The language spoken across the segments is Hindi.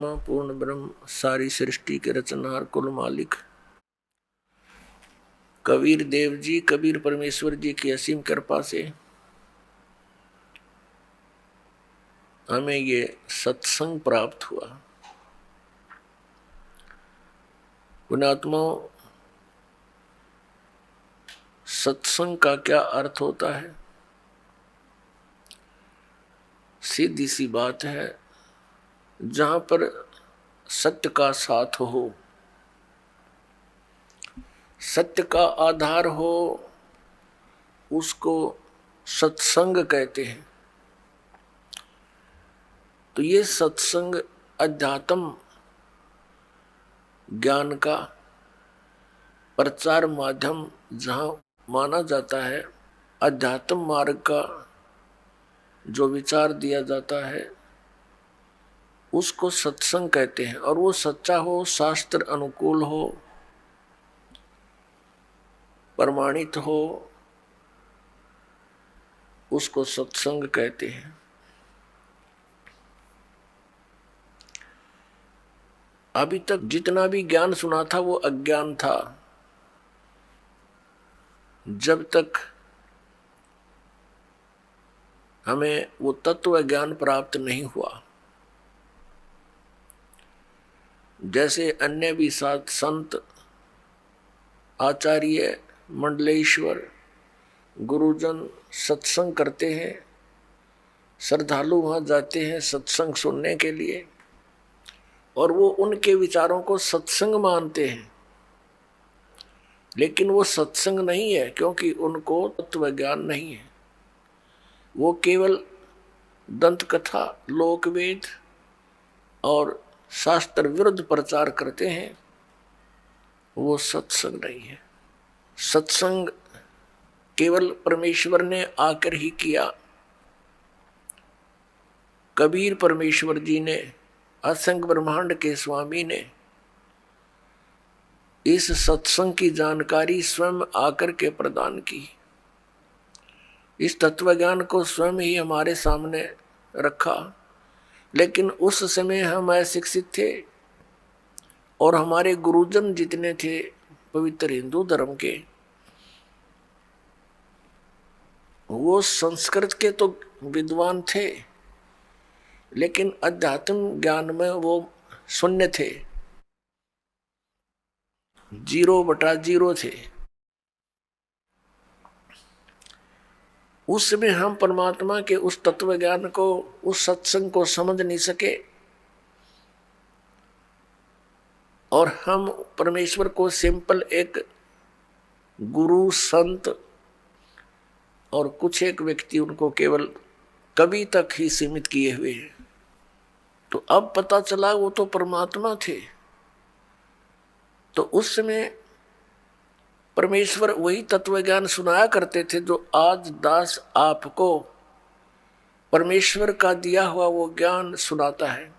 पूर्ण ब्रह्म सारी सृष्टि के रचनहार कुल मालिक कबीर देव जी, कबीर परमेश्वर जी की असीम कृपा से हमें ये सत्संग प्राप्त हुआ। पुण्यात्माओं, सत्संग का क्या अर्थ होता है? सीधी सी बात है, जहां पर सत्य का साथ हो, सत्य का आधार हो, उसको सत्संग कहते हैं। तो ये सत्संग अध्यात्म ज्ञान का प्रचार माध्यम जहां माना जाता है, अध्यात्म मार्ग का जो विचार दिया जाता है उसको सत्संग कहते हैं। और वो सच्चा हो, शास्त्र अनुकूल हो, प्रमाणित हो, उसको सत्संग कहते हैं। अभी तक जितना भी ज्ञान सुना था वो अज्ञान था। जब तक हमें वो तत्व ज्ञान प्राप्त नहीं हुआ, जैसे अन्य भी साथ संत, आचार्य, मंडलेश्वर, गुरुजन सत्संग करते हैं, श्रद्धालु वहां जाते हैं सत्संग सुनने के लिए, और वो उनके विचारों को सत्संग मानते हैं। लेकिन वो सत्संग नहीं है, क्योंकि उनको तत्व ज्ञान नहीं है। वो केवल दंत कथा, लोकवेद और शास्त्र विरुद्ध प्रचार करते हैं। वो सत्संग नहीं है। सत्संग केवल परमेश्वर ने आकर ही किया। कबीर परमेश्वर जी ने, असंग ब्रह्मांड के स्वामी ने इस सत्संग की जानकारी स्वयं आकर के प्रदान की। इस तत्व ज्ञान को स्वयं ही हमारे सामने रखा। लेकिन उस समय हम अशिक्षित थे, और हमारे गुरुजन जितने थे पवित्र हिंदू धर्म के, वो संस्कृत के तो विद्वान थे, लेकिन अध्यात्म ज्ञान में वो शून्य थे, 0/0 थे। उस समय हम परमात्मा के उस तत्व ज्ञान को, उस सत्संग को समझ नहीं सके, और हम परमेश्वर को सिंपल एक गुरु, संत और कुछ एक व्यक्ति, उनको केवल कवि तक ही सीमित किए हुए हैं। तो अब पता चला वो तो परमात्मा थे। तो उस समय परमेश्वर वही तत्व ज्ञान सुनाया करते थे जो आज दास आपको परमेश्वर का दिया हुआ वो ज्ञान सुनाता है।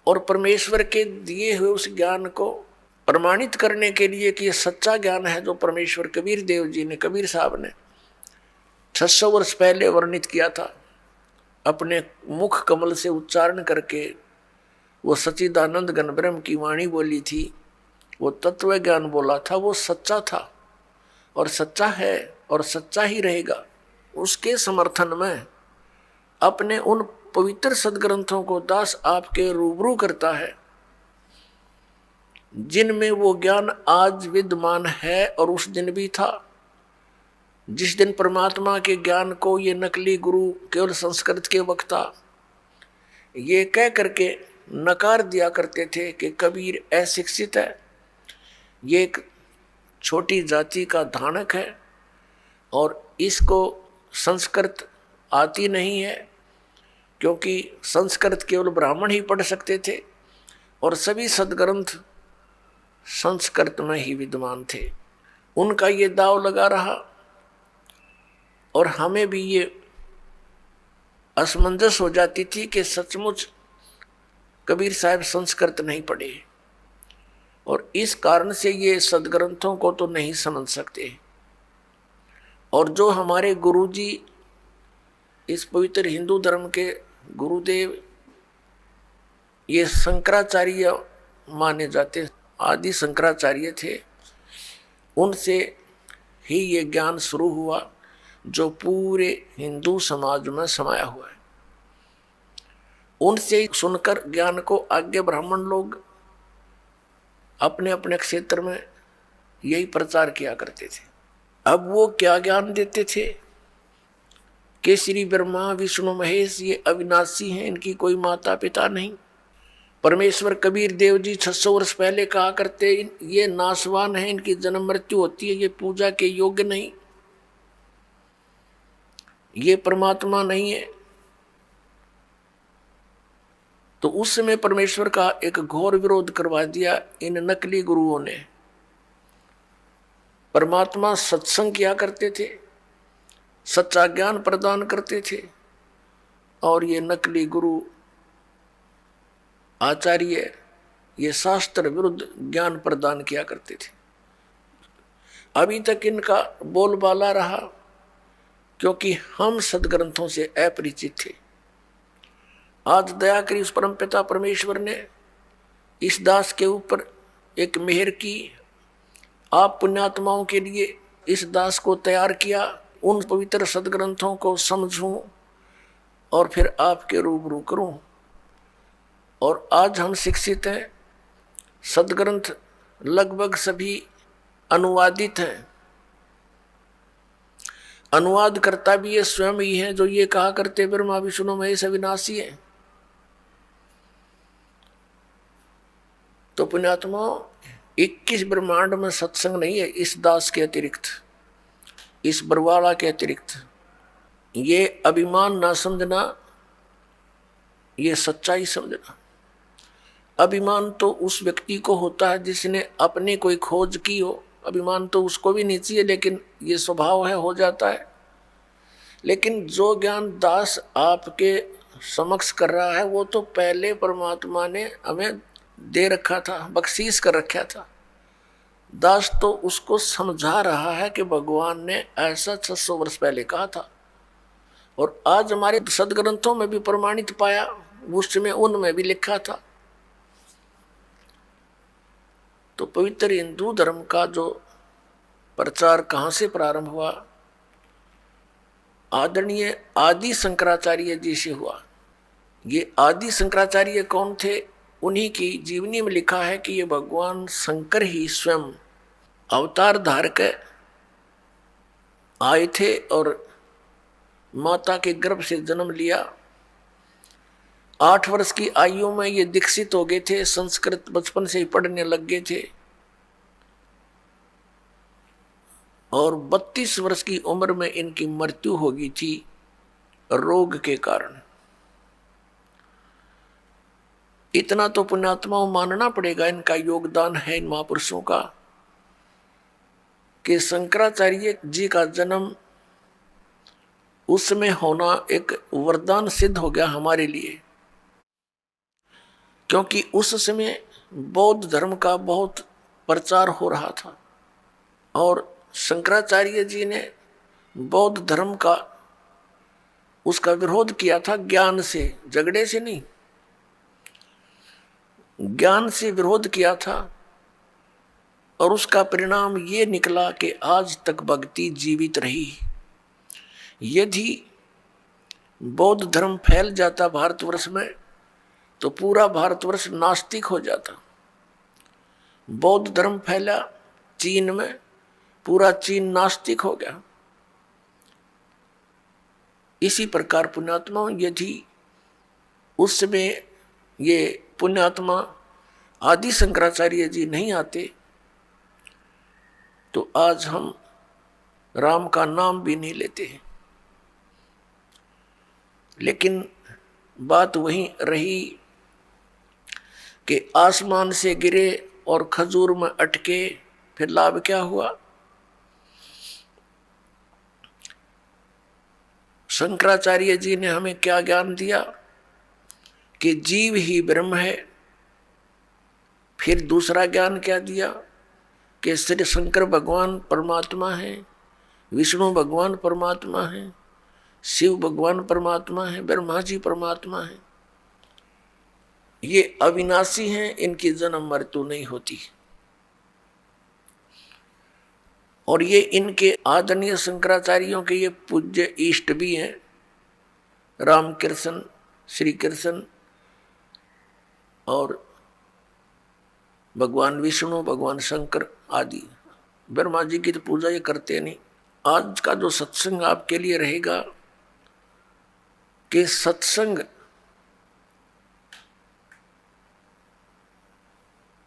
और परमेश्वर के दिए हुए उस ज्ञान को प्रमाणित करने के लिए कि ये सच्चा ज्ञान है, जो परमेश्वर कबीर देव जी ने, कबीर साहब ने 600 वर्ष पहले वर्णित किया था, अपने मुख कमल से उच्चारण करके वो सच्चिदानंद घन ब्रह्म की वाणी बोली थी, वो तत्व ज्ञान बोला था, वो सच्चा था और सच्चा है और सच्चा ही रहेगा। उसके समर्थन में अपने उन पवित्र सदग्रंथों को दास आपके रूबरू करता है, जिनमें वो ज्ञान आज विद्यमान है और उस दिन भी था। जिस दिन परमात्मा के ज्ञान को ये नकली गुरु, केवल संस्कृत के वक्ता, ये कह करके नकार दिया करते थे कि कबीर अशिक्षित है, ये एक छोटी जाति का धानक है और इसको संस्कृत आती नहीं है, क्योंकि संस्कृत केवल ब्राह्मण ही पढ़ सकते थे और सभी सदग्रंथ संस्कृत में ही विद्यमान थे। उनका ये दाव लगा रहा, और हमें भी ये असमंजस हो जाती थी कि सचमुच कबीर साहब संस्कृत नहीं पढ़े, और इस कारण से ये सदग्रंथों को तो नहीं समझ सकते। और जो हमारे गुरुजी, इस पवित्र हिंदू धर्म के गुरुदेव, ये शंकराचार्य माने जाते, आदि शंकराचार्य थे, उनसे ही ये ज्ञान शुरू हुआ जो पूरे हिंदू समाज में समाया हुआ है। उनसे सुनकर ज्ञान को आगे ब्राह्मण लोग अपने अपने क्षेत्र में यही प्रचार किया करते थे। अब वो क्या ज्ञान देते थे कि श्री ब्रह्मा विष्णु महेश ये अविनाशी हैं, इनकी कोई माता पिता नहीं। परमेश्वर कबीर देव जी 600 वर्ष पहले कहा करते, ये नाशवान है, इनकी जन्म मृत्यु होती है, ये पूजा के योग्य नहीं, ये परमात्मा नहीं है। तो उस समय परमेश्वर का एक घोर विरोध करवा दिया इन नकली गुरुओं ने। परमात्मा सत्संग किया करते थे, सच्चा ज्ञान प्रदान करते थे, और ये नकली गुरु आचार्य ये शास्त्र विरुद्ध ज्ञान प्रदान किया करते थे। अभी तक इनका बोलबाला रहा, क्योंकि हम सदग्रंथों से अपरिचित थे। आज दया करी उस परमपिता परमेश्वर ने इस दास के ऊपर एक मेहर की, आप पुण्यात्माओं के लिए इस दास को तैयार किया, उन पवित्र सदग्रंथों को समझूं और फिर आपके रूबरू करूं। और आज हम शिक्षित हैं, सदग्रंथ लगभग सभी अनुवादित हैं। अनुवाद करता भी ये स्वयं ही है जो ये कहा करते ब्रह्मा विष्णु महेश अविनाशी है। तो पुण्यात्मा 21 ब्रह्मांड में सत्संग नहीं है इस दास के अतिरिक्त, इस बरवाला के अतिरिक्त। ये अभिमान ना समझना, ये सच्चाई समझना। अभिमान तो उस व्यक्ति को होता है जिसने अपनी कोई खोज की हो, अभिमान तो उसको भी नहीं चाहिए, लेकिन ये स्वभाव है, हो जाता है। लेकिन जो ज्ञान दास आपके समक्ष कर रहा है वो तो पहले परमात्मा ने हमें दे रखा था, बख्शीश कर रखा था। दास तो उसको समझा रहा है कि भगवान ने ऐसा 600 वर्ष पहले कहा था, और आज हमारे सदग्रंथों में भी प्रमाणित पाया, उस समय उनमें भी लिखा था। तो पवित्र हिंदू धर्म का जो प्रचार कहाँ से प्रारंभ हुआ? आदरणीय आदि शंकराचार्य जी से हुआ। ये आदि शंकराचार्य कौन थे? उन्हीं की जीवनी में लिखा है कि ये भगवान शंकर ही स्वयं अवतार धारक आए थे और माता के गर्भ से जन्म लिया। 8 वर्ष की आयु में ये दीक्षित हो गए थे, संस्कृत बचपन से ही पढ़ने लग गए थे, और 32 वर्ष की उम्र में इनकी मृत्यु हो गई थी रोग के कारण। इतना तो पुण्यात्माओं मानना पड़ेगा, इनका योगदान है इन महापुरुषों का, कि शंकराचार्य जी का जन्म उसमें होना एक वरदान सिद्ध हो गया हमारे लिए, क्योंकि उस समय बौद्ध धर्म का बहुत प्रचार हो रहा था, और शंकराचार्य जी ने बौद्ध धर्म का उसका विरोध किया था ज्ञान से, झगड़े से नहीं, ज्ञान से विरोध किया था। और उसका परिणाम ये निकला कि आज तक भक्ति जीवित रही। यदि बौद्ध धर्म फैल जाता भारतवर्ष में तो पूरा भारतवर्ष नास्तिक हो जाता। बौद्ध धर्म फैला चीन में, पूरा चीन नास्तिक हो गया। इसी प्रकार पुण्यात्मा, यदि उस समय ये पुण्यात्मा आदि शंकराचार्य जी नहीं आते तो आज हम राम का नाम भी नहीं लेते हैं। लेकिन बात वही रही कि आसमान से गिरे और खजूर में अटके, फिर लाभ क्या हुआ? शंकराचार्य जी ने हमें क्या ज्ञान दिया कि जीव ही ब्रह्म है। फिर दूसरा ज्ञान क्या दिया कि श्री शंकर भगवान परमात्मा है, विष्णु भगवान परमात्मा है, शिव भगवान परमात्मा है, ब्रह्मा जी परमात्मा है। ये अविनाशी हैं, इनकी जन्म मृत्यु नहीं होती। और ये इनके आदरणीय शंकराचार्यों के ये पूज्य इष्ट भी हैं, रामकृष्ण, श्री कृष्ण और भगवान विष्णु, भगवान शंकर आदि। ब्रह्मा जी की तो पूजा ये करते नहीं। आज का जो सत्संग आपके लिए रहेगा कि सत्संग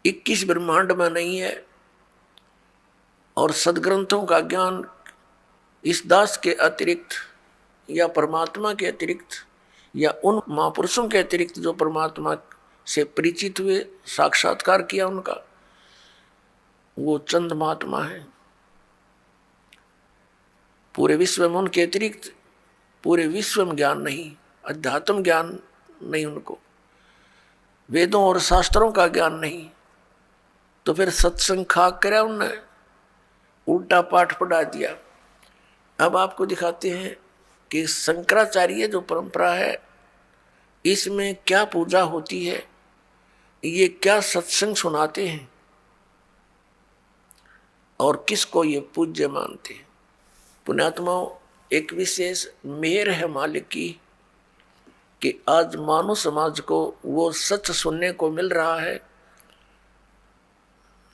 21 ब्रह्मांड में नहीं है, और सदग्रंथों का ज्ञान इस दास के अतिरिक्त या परमात्मा के अतिरिक्त या उन महापुरुषों के अतिरिक्त जो परमात्मा से परिचित हुए, साक्षात्कार किया उनका, वो चंद महात्मा है। पूरे विश्व में उनके अतिरिक्त पूरे विश्व में ज्ञान नहीं, अध्यात्म ज्ञान नहीं उनको, वेदों और शास्त्रों का ज्ञान नहीं। तो फिर सत्संग खाक करे उनने, उल्टा पाठ पढ़ा दिया। अब आपको दिखाते हैं कि शंकराचार्य जो परंपरा है, इसमें क्या पूजा होती है, ये क्या सत्संग सुनाते हैं और किसको ये पूज्य मानते हैं। पुण्यात्माओं, एक विशेष मेहर है मालिक की कि आज मानव समाज को वो सच सुनने को मिल रहा है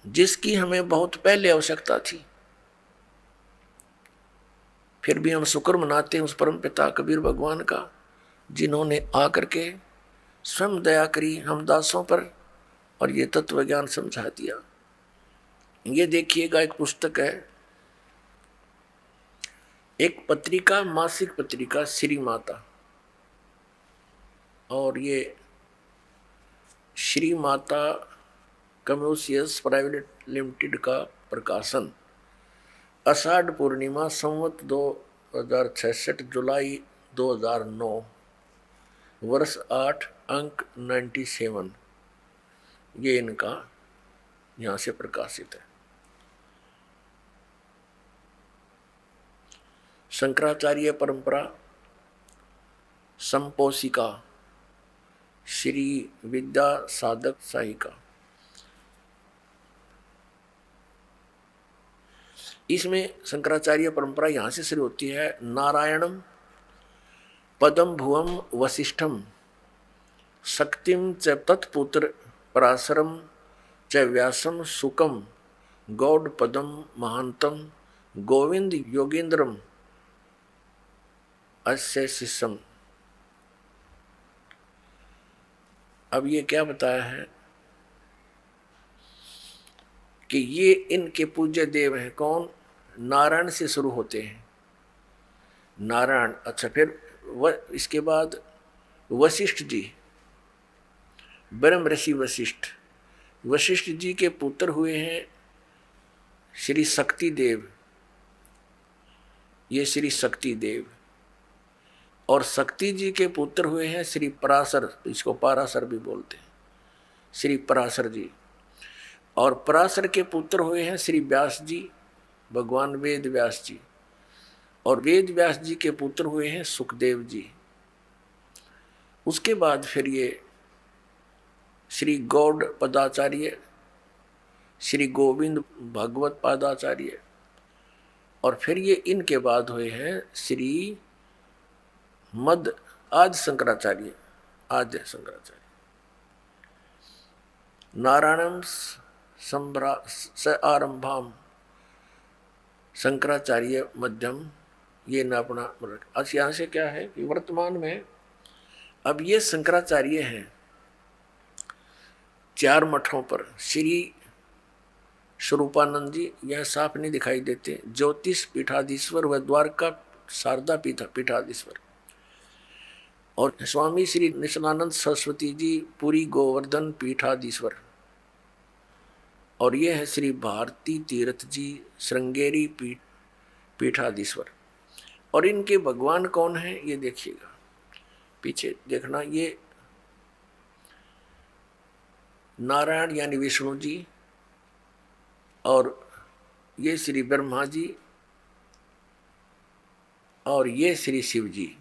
जिसकी हमें बहुत पहले आवश्यकता थी। फिर भी हम शुक्र मनाते हैं उस परम पिता कबीर भगवान का, जिन्होंने आकर के स्वयं दया करी हम दासों पर और ये तत्व ज्ञान समझा दिया। ये देखिएगा, एक पुस्तक है, एक पत्रिका, मासिक पत्रिका श्री माता, और ये Shri Mata communications private limited का प्रकाशन, आषाढ़ पूर्णिमा संवत 2066, जुलाई 2009, वर्ष 8, अंक 97, ये इनका यहाँ से प्रकाशित है। शंकराचार्य परंपरा संपोषिका, श्री विद्या साधक साहिका। इसमें शंकराचार्य परंपरा यहाँ से शुरू होती है। नारायणम पदम भुवम वसिष्ठम शक्तिम च तत्पुत्र पराशरम च व्यासम सुकम गौड़ पदम महांतम गोविंद योगेंद्रम अस्य शिष्यम। अब ये क्या बताया है कि ये इनके पूज्य देव हैं। कौन? नारायण से शुरू होते हैं, नारायण। अच्छा, फिर इसके बाद वशिष्ठ जी, ब्रह्म ऋषि वशिष्ठ। वशिष्ठ जी के पुत्र हुए हैं श्री शक्ति देव, ये श्री शक्ति देव। और शक्ति जी के पुत्र हुए हैं श्री पराशर, इसको पाराशर भी बोलते हैं, श्री पराशर जी। और पराशर के पुत्र हुए हैं श्री व्यास जी, भगवान वेद व्यास जी। और वेद व्यास जी के पुत्र हुए हैं सुखदेव जी। उसके बाद फिर ये श्री गौड़ पदाचार्य, श्री गोविंद भगवत पादाचार्य, और फिर ये इनके बाद हुए हैं श्री मद आदि शंकराचार्य, आद्य शंकराचार्य। नारायणम स आरंभाम शंकराचार्य मध्यम, ये न अपना। आज यहाँ से क्या है कि वर्तमान में अब ये शंकराचार्य हैं 4 मठों पर। श्री स्वरूपानंद जी यहाँ साफ नहीं दिखाई देते, ज्योतिष पीठाधीश्वर व द्वारका शारदा पीठाधीश्वर। और स्वामी श्री निशनानंद सरस्वती जी पुरी गोवर्धन पीठाधीश्वर। और ये है श्री भारती तीर्थ जी श्रृंगेरी पीठाधीश्वर। और इनके भगवान कौन है ये देखिएगा, पीछे देखना, ये नारायण यानी विष्णु जी, और ये श्री ब्रह्मा जी, और ये श्री शिव जी।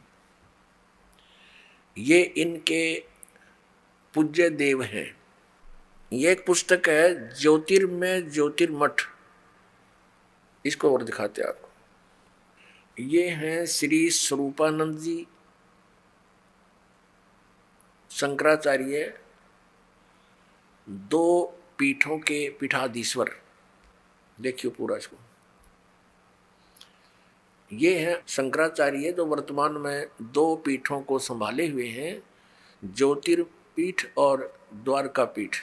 ये इनके पूज्य देव हैं। ये एक पुस्तक है ज्योतिर्मय ज्योतिर्मठ, इसको और दिखाते हैं आपको। ये हैं श्री स्वरूपानंद जी शंकराचार्य, दो पीठों के पीठाधीश्वर। देखिए पूरा इसको। ये हैं शंकराचार्य जो वर्तमान में दो पीठों को संभाले हुए हैं, ज्योतिर्पीठ और द्वारका पीठ।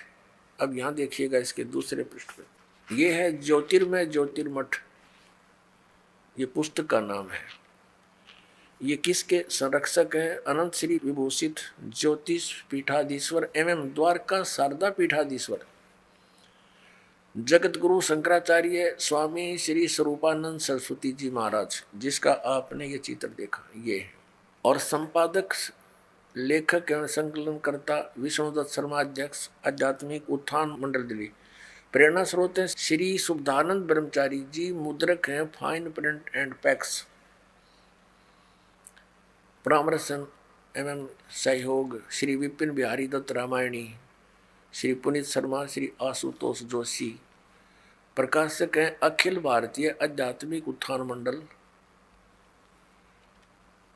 अब यहां देखिएगा इसके दूसरे पृष्ठ पे, ये है ज्योतिर्मय ज्योतिर्मठ, ये पुस्तक का नाम है। ये किसके संरक्षक हैं? अनंत श्री विभूषित ज्योतिष पीठाधीश्वर एवं द्वारका शारदा पीठाधीश्वर जगत गुरु शंकराचार्य स्वामी श्री स्वरूपानंद सरस्वती जी महाराज, जिसका आपने ये चित्र देखा ये है। और संपादक लेखक एवं संकलनकर्ता विष्णुदत्त शर्मा, अध्यक्ष आध्यात्मिक उत्थान मंडल दिल्ली। प्रेरणा स्रोत है श्री शुद्धानंद ब्रह्मचारी जी, मुद्रक हैं फाइन प्रिंट एंड पैक्स। परामर्शन एवं सहयोग श्री विपिन बिहारी दत्त रामायणी, श्री पुनीत शर्मा, श्री आशुतोष जोशी। प्रकाशक हैं अखिल भारतीय आध्यात्मिक उत्थान मंडल,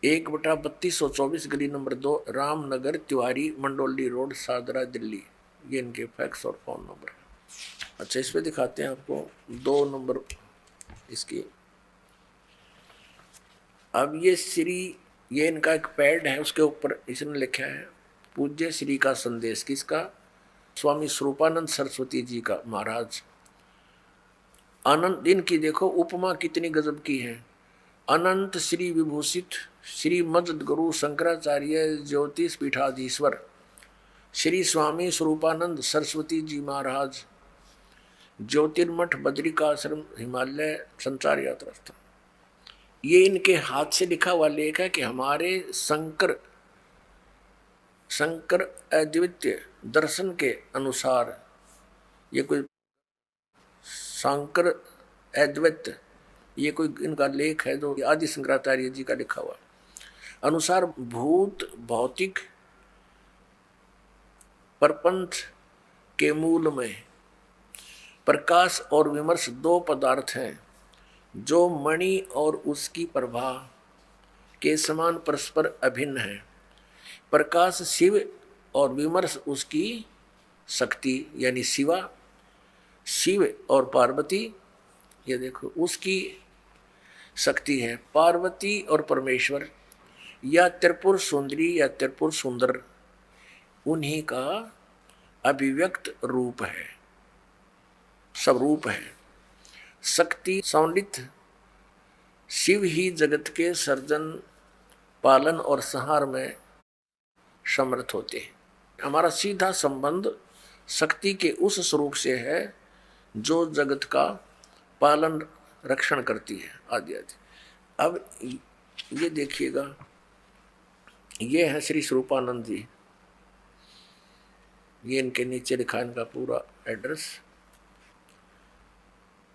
1/3224 गली नंबर 2, रामनगर तिवारी मंडोली रोड, सादरा दिल्ली। ये इनके फैक्स और फोन नंबर है। अच्छा, इस पे दिखाते हैं आपको 2 नंबर इसकी। अब ये इनका एक पैड है, उसके ऊपर इसने लिखा है पूज्य श्री का संदेश। किसका? स्वामी स्वरूपानंद सरस्वती जी का महाराज। अनंत इनकी देखो उपमा कितनी गजब की है। अनंत श्री विभूषित श्री मजद गुरु शंकराचार्य ज्योतिष पीठाधीश्वर श्री स्वामी स्वरूपानंद सरस्वती जी महाराज, ज्योतिर्मठ बद्रिकाश्रम हिमालय संचार यात्रा स्थल। ये इनके हाथ से लिखा हुआ लेख है कि हमारे शंकर अद्वितीय दर्शन के अनुसार, ये कोई शंकर अद्वैत, ये कोई इनका लेख है जो आदि शंकराचार्य जी का लिखा हुआ अनुसार, भूत भौतिक प्रपंच के मूल में प्रकाश और विमर्श 2 पदार्थ हैं जो मणि और उसकी प्रभा के समान परस्पर अभिन्न है। प्रकाश शिव और विमर्श उसकी शक्ति यानी शिवा, शिव और पार्वती, ये देखो उसकी शक्ति है। पार्वती और परमेश्वर या त्रिपुर सुंदरी या त्रिपुर सुंदर उन्हीं का अभिव्यक्त रूप है, सब रूप है। शक्ति सौलित शिव ही जगत के सर्जन, पालन और संहार में समर्थ होते हैं। हमारा सीधा संबंध शक्ति के उस स्वरूप से है जो जगत का पालन रक्षण करती है आदि आदि। अब ये देखिएगा, ये है श्री स्वरूपानंद जी, ये इनके नीचे लिखा है इनका पूरा एड्रेस।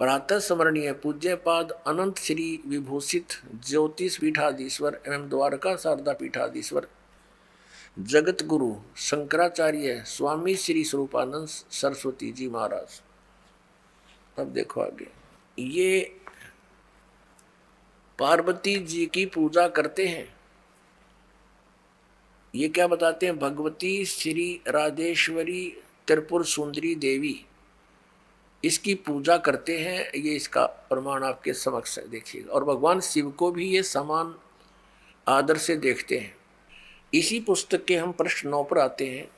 प्रातः स्मरणीय पूज्यपाद अनंत श्री विभूषित ज्योतिष पीठाधीश्वर एवं द्वारका शारदा पीठाधीश्वर जगत गुरु शंकराचार्य स्वामी श्री स्वरूपानंद सरस्वती जी महाराज। अब देखो आगे, ये पार्वती जी की पूजा करते हैं। ये क्या बताते हैं? भगवती श्री राधेश्वरी त्रिपुर सुंदरी देवी, इसकी पूजा करते हैं। ये इसका प्रमाण आपके समक्ष है, देखिएगा। और भगवान शिव को भी ये समान आदर से देखते हैं। इसी पुस्तक के हम प्रश्न 9 पर आते हैं।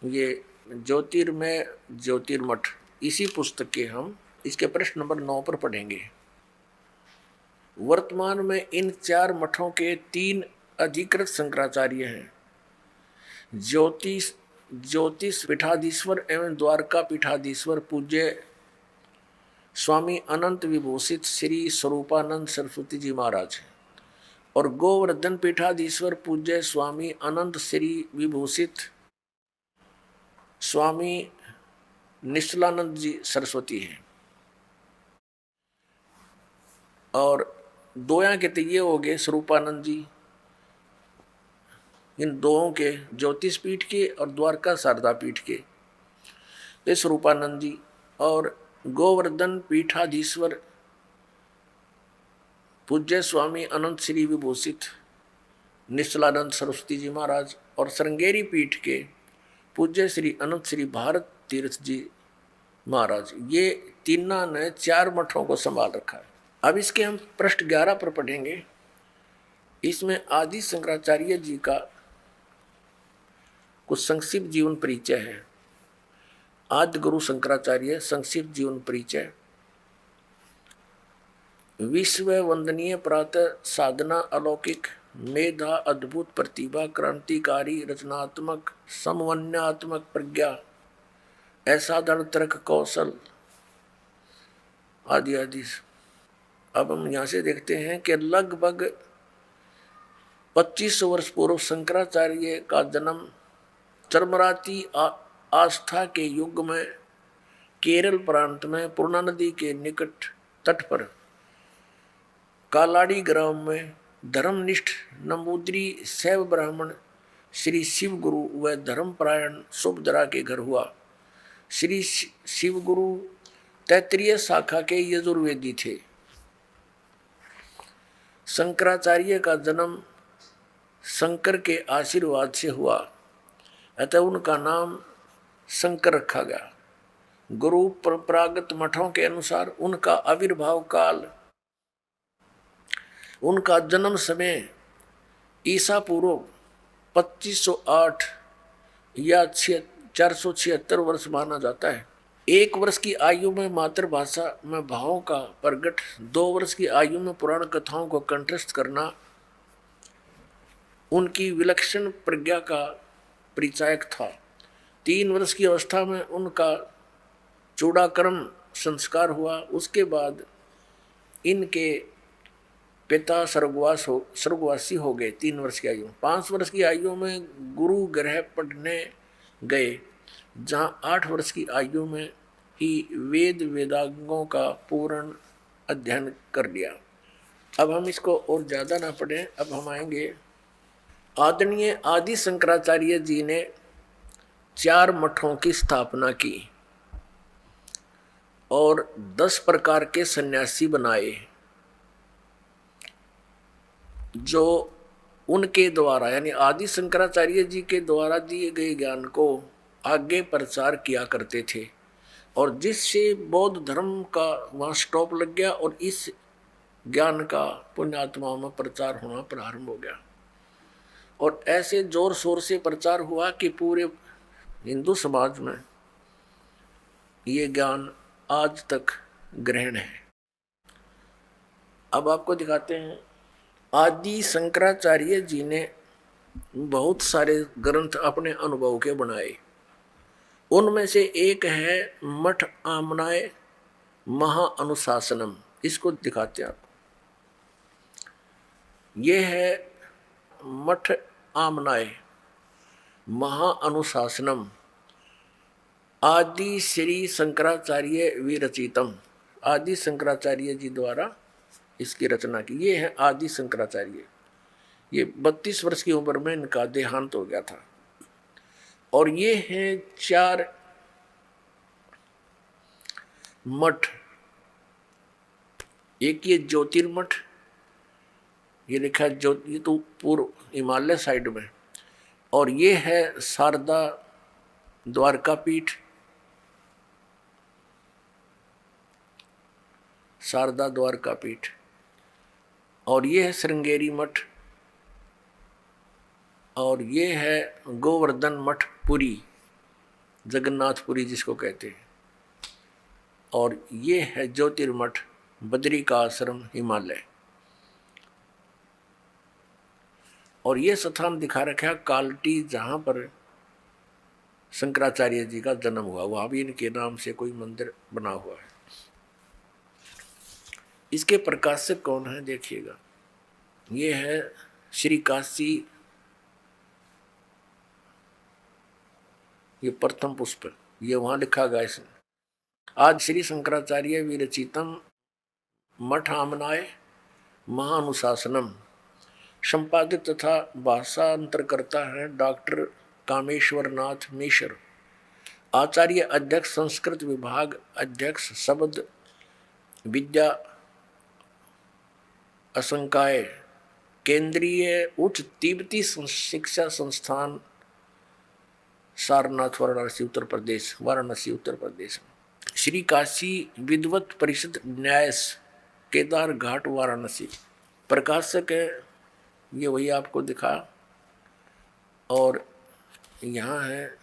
ये ज्योतिर्मय ज्योतिर्मठ, इसी पुस्तक के हम इसके प्रश्न नंबर 9 पर पढ़ेंगे। वर्तमान में इन 4 मठों के 3 अधिकृत शंकराचार्य हैं। ज्योतिष पीठाधीश्वर एवं द्वारका पीठाधीश्वर पूज्य स्वामी अनंत विभूषित श्री स्वरूपानंद सरस्वती जी महाराज हैं, और गोवर्धन पीठाधीश्वर पूज्य स्वामी अनंत श्री विभूषित स्वामी निश्चलानंद जी सरस्वती हैं। और दोया के तो ये हो गए स्वरूपानंद जी, इन दोनों के, ज्योतिष पीठ के और द्वारका शारदा पीठ के, ये स्वरूपानंद जी और गोवर्धन पीठाधीश्वर पूज्य स्वामी अनंत श्री विभूषित निश्चलानंद सरस्वती जी महाराज और श्रृंगेरी पीठ के पूज्य श्री अनंत श्री भारत तीर्थ जी महाराज, ये तीनों ने 4 मठों को संभाल रखा है। अब इसके हम पृष्ठ 11 पर पढ़ेंगे। इसमें आदि शंकराचार्य जी का कुछ संक्षिप्त जीवन परिचय है। आदि गुरु शंकराचार्य संक्षिप्त जीवन परिचय। विश्व वंदनीय प्रातः साधना, अलौकिक मेधा, अद्भुत प्रतिभा, क्रांतिकारी रचनात्मक समन्वयात्मक प्रज्ञा, असाधारण तर्क कौशल आदि आदि। अब हम यहाँ से देखते हैं कि लगभग 2500 वर्ष पूर्व शंकराचार्य का जन्म चरमराती आस्था के युग में केरल प्रांत में पूर्णा नदी के निकट तट पर कालाड़ी ग्राम में धर्मनिष्ठ नंबूद्री शैव ब्राह्मण श्री शिव गुरु व धर्मपरायण सुभद्रा के घर हुआ। श्री शिव गुरु तैत्रीय शाखा के यजुर्वेदी थे। शंकराचार्य का जन्म शंकर के आशीर्वाद से हुआ, अतः उनका नाम शंकर रखा गया। गुरु परंपरागत मठों के अनुसार उनका आविर्भाव काल, उनका जन्म समय ईसा पूर्व 2508 या 476 वर्ष माना जाता है। 1 वर्ष की आयु में मातृभाषा में भावों का प्रगट, 2 वर्ष की आयु में पुराण कथाओं को कंठस्थ करना उनकी विलक्षण प्रज्ञा का परिचायक था। 3 वर्ष की अवस्था में उनका चूड़ाकर्म संस्कार हुआ। उसके बाद इनके पिता स्वर्गवासी हो गए 3 वर्ष की आयु। 5 वर्ष की आयु में गुरु गृह पढ़ने गए, जहाँ 8 वर्ष की आयु में ही वेद वेदांगों का पूर्ण अध्ययन कर लिया। अब हम इसको और ज़्यादा ना पढ़ें, अब हम आएंगे। आदरणीय आदि शंकराचार्य जी ने 4 मठों की स्थापना की और 10 प्रकार के सन्यासी बनाए, जो उनके द्वारा यानी आदि शंकराचार्य जी के द्वारा दिए गए ज्ञान को आगे प्रचार किया करते थे, और जिससे बौद्ध धर्म का वहाँ स्टॉप लग गया और इस ज्ञान का पुण्यात्माओं में प्रचार होना प्रारंभ हो गया। और ऐसे जोर शोर से प्रचार हुआ कि पूरे हिंदू समाज में ये ज्ञान आज तक ग्रहण है। अब आपको दिखाते हैं। आदि शंकराचार्य जी ने बहुत सारे ग्रंथ अपने अनुभव के बनाए। उनमें से एक है मठ आमनाय महाअनुशासनम। इसको दिखाते हैं आपको। ये है मठ आमनाय महाअनुशासनम, आदि श्री शंकराचार्य विरचितम। आदि शंकराचार्य जी द्वारा इसकी रचना की। ये है आदि शंकराचार्य। ये 32 वर्ष की उम्र में इनका देहांत हो गया था। और ये हैं 4 मठ। एक ये ज्योतिर्मठ, ये लिखा है ये तो पूर्व हिमालय साइड में। और ये है शारदा द्वारका पीठ, शारदा द्वारका पीठ। और ये है श्रृंगेरी मठ। और ये है गोवर्धन मठ पुरी, जगन्नाथपुरी जिसको कहते हैं। और ये है ज्योतिर्मठ बद्री का आश्रम हिमालय। और ये स्थान दिखा रखा है कालटी, जहाँ पर शंकराचार्य जी का जन्म हुआ, वहाँ भी इनके नाम से कोई मंदिर बना हुआ है। इसके प्रकाशक कौन है देखिएगा। ये है श्री काशी, ये प्रथम पुष्प, ये वहाँ लिखा गया इसमें। आज श्री शंकराचार्य विरचितम मठ आमनाय महानुशासनम संपादक तथा भाषांतरकर्ता हैं डॉक्टर कामेश्वर नाथ मिश्र। आचार्य अध्यक्ष संस्कृत विभाग, अध्यक्ष शब्द विद्या असंकाय, केंद्रीय उच्च तिब्बती शिक्षा संस्थान, सारनाथ, वाराणसी उत्तर प्रदेश। श्री काशी विद्वत परिषद न्यास, केदार घाट, वाराणसी। प्रकाशक है ये वही आपको दिखा, और यहाँ है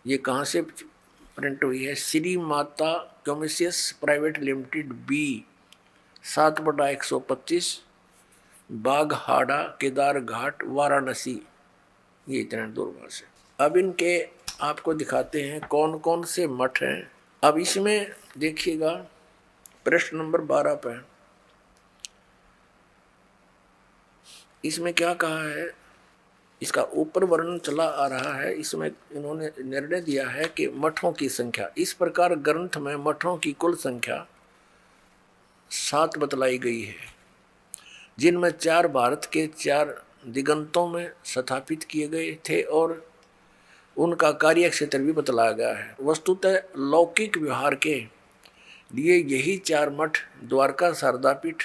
ये कहाँ से प्रिंट हुई है, Shri Mata कमर्शियस private limited B, 7/125, बाघहाड़ा, Kedar घाट, वाराणसी। ये इतना दूरभाष से। अब इनके आपको दिखाते हैं कौन कौन से मठ हैं। अब इसमें देखिएगा प्रश्न नंबर 12 पे इसमें क्या कहा है, इसका ऊपर वर्णन चला आ रहा है। इसमें इन्होंने निर्णय दिया है कि मठों की संख्या, इस प्रकार ग्रंथ में मठों की कुल संख्या 7 बतलाई गई है, जिनमें 4 भारत के 4 दिगंतों में स्थापित किए गए थे और उनका कार्य क्षेत्र भी बतलाया गया है। वस्तुतः लौकिक व्यवहार के लिए यही 4 मठ द्वारका शारदा पीठ,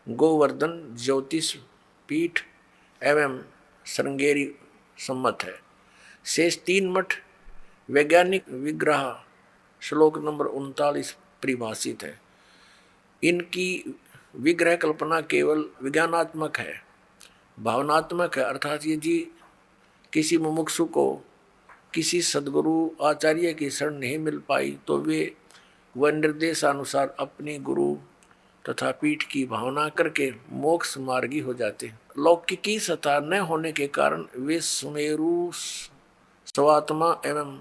गोवर्धन ज्योतिष पीठ एवं श्रृंगेरी सम्मत है। शेष 3 मठ वैज्ञानिक विग्रह श्लोक नंबर 39 परिभाषित है। इनकी विग्रह कल्पना केवल विज्ञानात्मक है, भावनात्मक है, अर्थात यदि किसी मुमुक्षु को किसी सदगुरु आचार्य की शरण नहीं मिल पाई तो वे वह निर्देशानुसार अपने गुरु तथा पीठ की भावना करके मोक्ष मार्गी हो जाते। लौकिकी सत्ता न होने के कारण वे सुमेरु, स्वात्मा एवं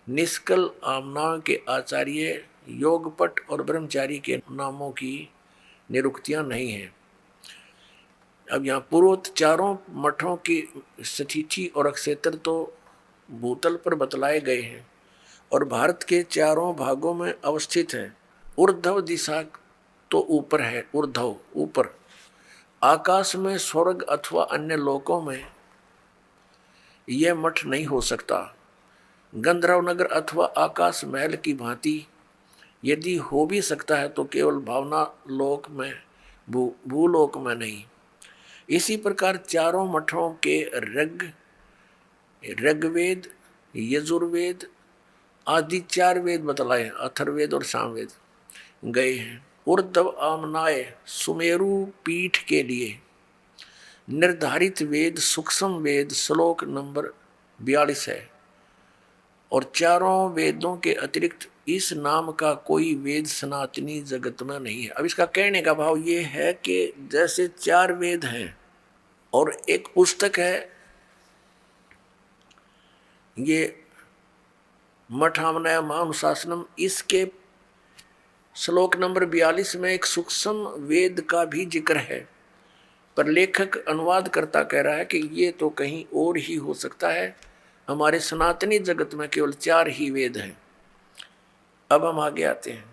निष्कल आमनाओं के आचार्य, योगपट और ब्रह्मचारी के नामों की निरुक्तियां नहीं हैं। अब यहाँ पूर्वोक्त 4 मठों की स्थिति और क्षेत्र तो भूतल पर बतलाए गए हैं और भारत के 4 भागों में अवस्थित है। ऊर्ध्व दिशा तो ऊपर है, ऊर्ध्व ऊपर, आकाश में, स्वर्ग अथवा अन्य लोकों में यह मठ नहीं हो सकता। गंधर्व नगर अथवा आकाश महल की भांति यदि हो भी सकता है तो केवल भावना लोक में, भूलोक में नहीं। इसी प्रकार 4 मठों के ऋग्वेद, यजुर्वेद आदि 4 वेद बतलाए, अथर्ववेद और सामवेद गए हैं। ऊर्ध्व आमनाय सुमेरु पीठ के लिए निर्धारित वेद सूक्ष्म वेद श्लोक नंबर 42 है और 4 वेदों के अतिरिक्त इस नाम का कोई वेद सनातनी जगत में नहीं है। अब इसका कहने का भाव ये है कि जैसे 4 वेद हैं और एक पुस्तक है, ये मठामनय महानुशासनम, इसके श्लोक नंबर 42 में एक सूक्ष्म वेद का भी जिक्र है, पर लेखक अनुवादकर्ता कह रहा है कि ये तो कहीं और ही हो सकता है, हमारे सनातनी जगत में केवल 4 ही वेद हैं। अब हम आगे आते हैं।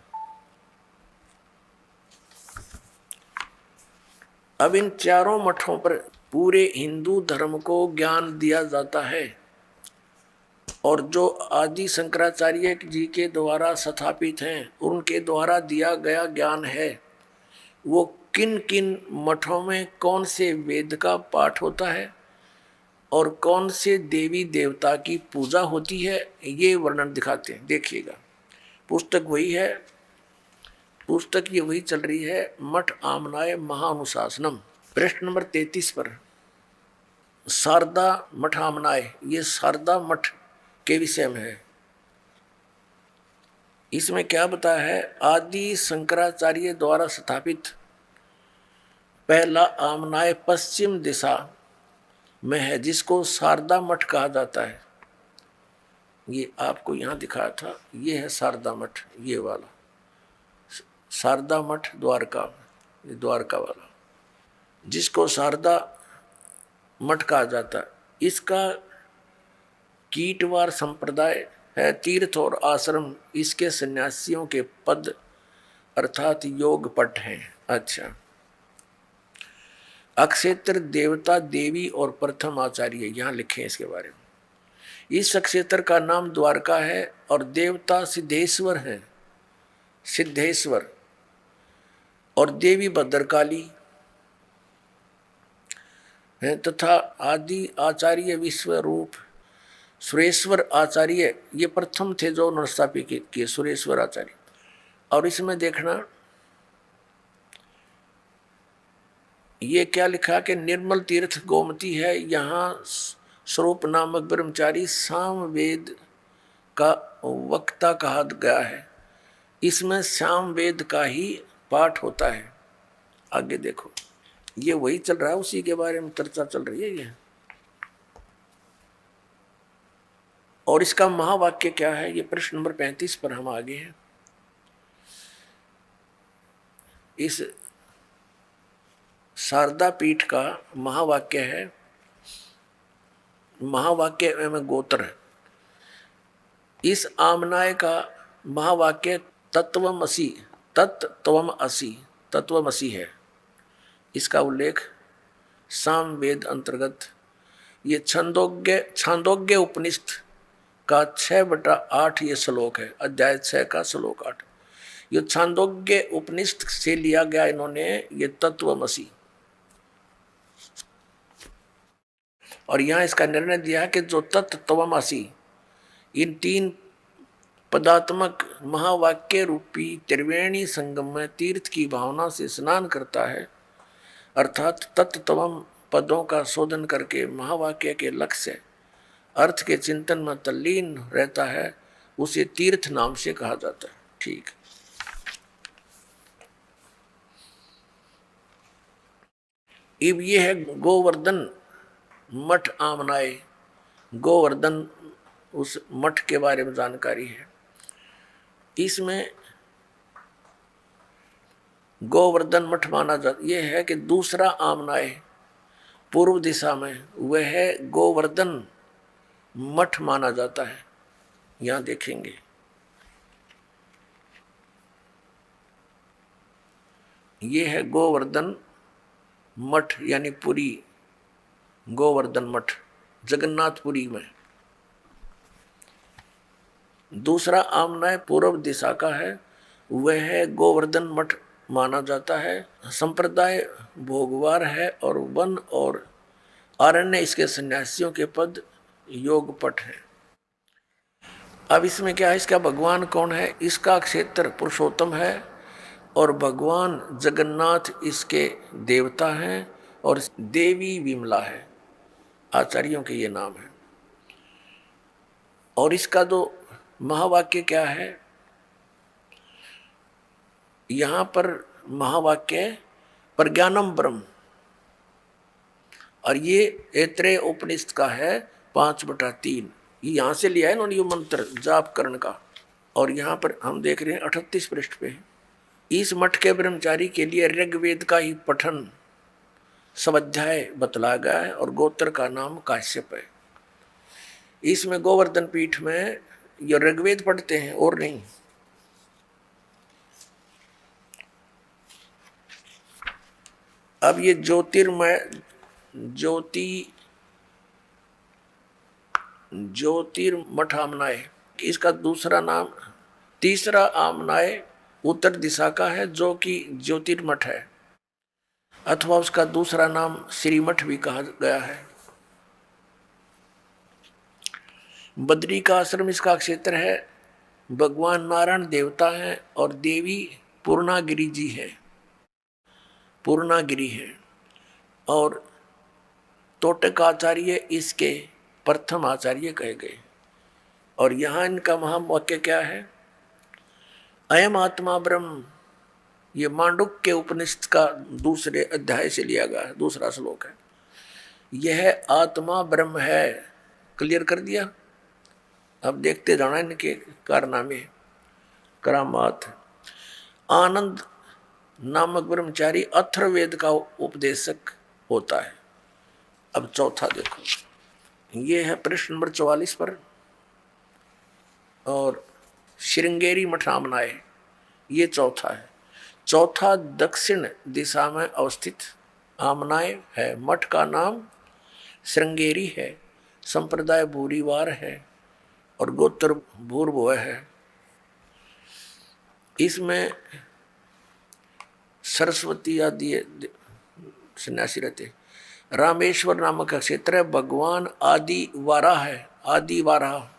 अब इन 4 मठों पर पूरे हिंदू धर्म को ज्ञान दिया जाता है और जो आदि शंकराचार्य जी के द्वारा स्थापित हैं उनके द्वारा दिया गया ज्ञान है, वो किन किन मठों में कौन से वेद का पाठ होता है और कौन से देवी देवता की पूजा होती है, ये वर्णन दिखाते हैं। देखिएगा पुस्तक वही है, पुस्तक ये वही चल रही है, मठ आमनाय महानुशासनम। प्रश्न नंबर 33 पर शारदा मठ आमनाय, ये शारदा मठ के विषय में है। इसमें क्या बताया है, आदि शंकराचार्य द्वारा स्थापित पहला आमनाय पश्चिम दिशा में है, जिसको शारदा मठ कहा जाता है। ये आपको यहाँ दिखाया था, ये है शारदा मठ, ये वाला शारदा मठ द्वारका, ये द्वारका वाला, जिसको शारदा मठ कहा जाता है। इसका कीटवार संप्रदाय है, तीर्थ और आश्रम इसके सन्यासियों के पद अर्थात योग पट हैं। अच्छा, अक्षेत्र देवता देवी और प्रथम आचार्य यहाँ लिखे हैं इसके बारे में। इस अक्षेत्र का नाम द्वारका है और देवता सिद्धेश्वर है, सिद्धेश्वर, और देवी भद्रकाली है तथा आदि आचार्य विश्वरूप सुरेश्वर आचार्य, ये प्रथम थे जो उन्होंने स्थापित किए, सुरेश्वर आचार्य। और इसमें देखना ये क्या लिखा कि निर्मल तीर्थ गोमती है, यहाँ स्वरूप नामक ब्रह्मचारी सामवेद का वक्ता कहा गया है। इसमें सामवेद का ही पाठ होता है। आगे देखो, ये वही चल रहा है, उसी के बारे में चर्चा चल रही है ये। और इसका महावाक्य क्या है, ये प्रश्न नंबर 35 पर हम आगे हैं। इस शारदा पीठ का महावाक्य है, महावाक्य एवं गोत्र है। इस आमनाय का महावाक्य तत्वमसि, तत्त्वमसि, तत्वमसि है। इसका उल्लेख सामवेद अंतर्गत ये छांदोग्य उपनिषद का 6/8 ये श्लोक है, अध्याय 6 का श्लोक 8। ये छांदोग्य उपनिषद से लिया गया इन्होंने ये तत्वमसि। और यहाँ इसका निर्णय दिया है कि जो तत्वमसि इन 3 पदात्मक महावाक्य रूपी त्रिवेणी संगम में तीर्थ की भावना से स्नान करता है, अर्थात तत्वम पदों का शोधन करके महावाक्य के लक्ष्य अर्थ के चिंतन में तल्लीन रहता है, उसे तीर्थ नाम से कहा जाता है। ठीक, अब ये है गोवर्धन मठ आमनाए। गोवर्धन उस मठ के बारे में जानकारी है। इसमें गोवर्धन मठ माना जाता, यह है कि दूसरा आमनाए पूर्व दिशा में वह है गोवर्धन मठ माना जाता है। यहां देखेंगे यह है गोवर्धन मठ यानी पुरी, गोवर्धन मठ जगन्नाथपुरी में। दूसरा आमनाय पूर्व दिशा का है, वह है गोवर्धन मठ माना जाता है। संप्रदाय भोगवार है और वन और आरण्य इसके सन्यासियों के पद योगपट है। अब इसमें क्या है, इसका भगवान कौन है, इसका क्षेत्र पुरुषोत्तम है और भगवान जगन्नाथ इसके देवता हैं और देवी विमला है, आचार्यों के ये नाम है। और इसका जो महावाक्य क्या है, यहां पर महावाक्य प्रज्ञानम ब्रह्म, और ये ऐत्रेय उपनिषद का है 5/3। ये यहां से लिया है इन्होंने ये मंत्र जाप करण का। और यहां पर हम देख रहे हैं 38 पृष्ठ पे। इस मठ के ब्रह्मचारी के लिए ऋग्वेद का ही पठन स्वाध्याय बतलाया गया है और गोत्र का नाम काश्यप है। इसमें गोवर्धन पीठ में ये ऋग्वेद पढ़ते हैं और नहीं। अब ये ज्योतिर्मय ज्योतिर्मठ आमनाय, इसका दूसरा नाम, तीसरा आमनाय उत्तर दिशा का है जो कि ज्योतिर्मठ है, अथवा उसका दूसरा नाम श्रीमठ भी कहा गया है। बद्री का आश्रम इसका क्षेत्र है। भगवान नारायण देवता हैं और देवी पूर्णागिरि जी है, पूर्णागिरि है। और तोटक आचार्य इसके प्रथम आचार्य कहे गए। और यहाँ इनका महावाक्य क्या है, अयम आत्मा ब्रह्म, ये मांडुक्य के उपनिषद का दूसरे अध्याय से लिया गया है, दूसरा श्लोक है। यह आत्मा ब्रह्म है, क्लियर कर दिया। अब देखते जाना इनके कारनामे करामात। आनंद नामक ब्रह्मचारी अथर्ववेद का उपदेशक होता है। अब चौथा देखो, ये है प्रश्न नंबर 44 पर। और श्रृंगेरी मठ आमनाय, ये चौथा है। चौथा दक्षिण दिशा में अवस्थित आमनाय है, मठ का नाम श्रृंगेरी है, संप्रदाय भूरीवार है और गोत्र भूर्भुव है। इसमें सरस्वती आदि सन्यासी रहते। रामेश्वर नामक क्षेत्र है, भगवान आदि वारा है, आदि वारा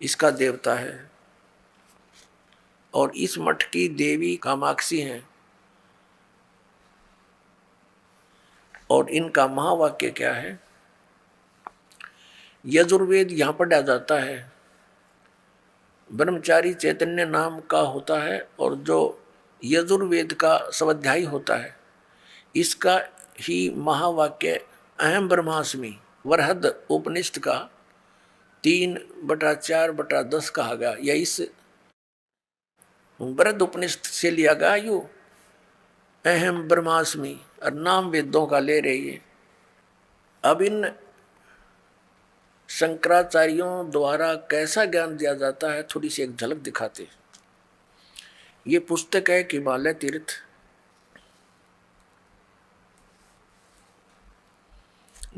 इसका देवता है। और इस मठ की देवी कामाक्षी हैं। और इनका महावाक्य क्या है? यजुर्वेद यहां पढ़ा जाता है, ब्रह्मचारी चैतन्य नाम का होता है। और जो यजुर्वेद का स्वाध्यायी होता है, इसका ही महावाक्य अहम ब्रह्मास्मि वरहद उपनिषद का 3/4/10 कहा गया, या इस वरहद उपनिषद से लिया गया यू अहम ब्रह्मास्मि, और नाम वेदों का ले रही है। अब इन शंकराचार्यों द्वारा कैसा ज्ञान दिया जाता है, थोड़ी सी एक झलक दिखाते। ये पुस्तक है हिमालय तीर्थ,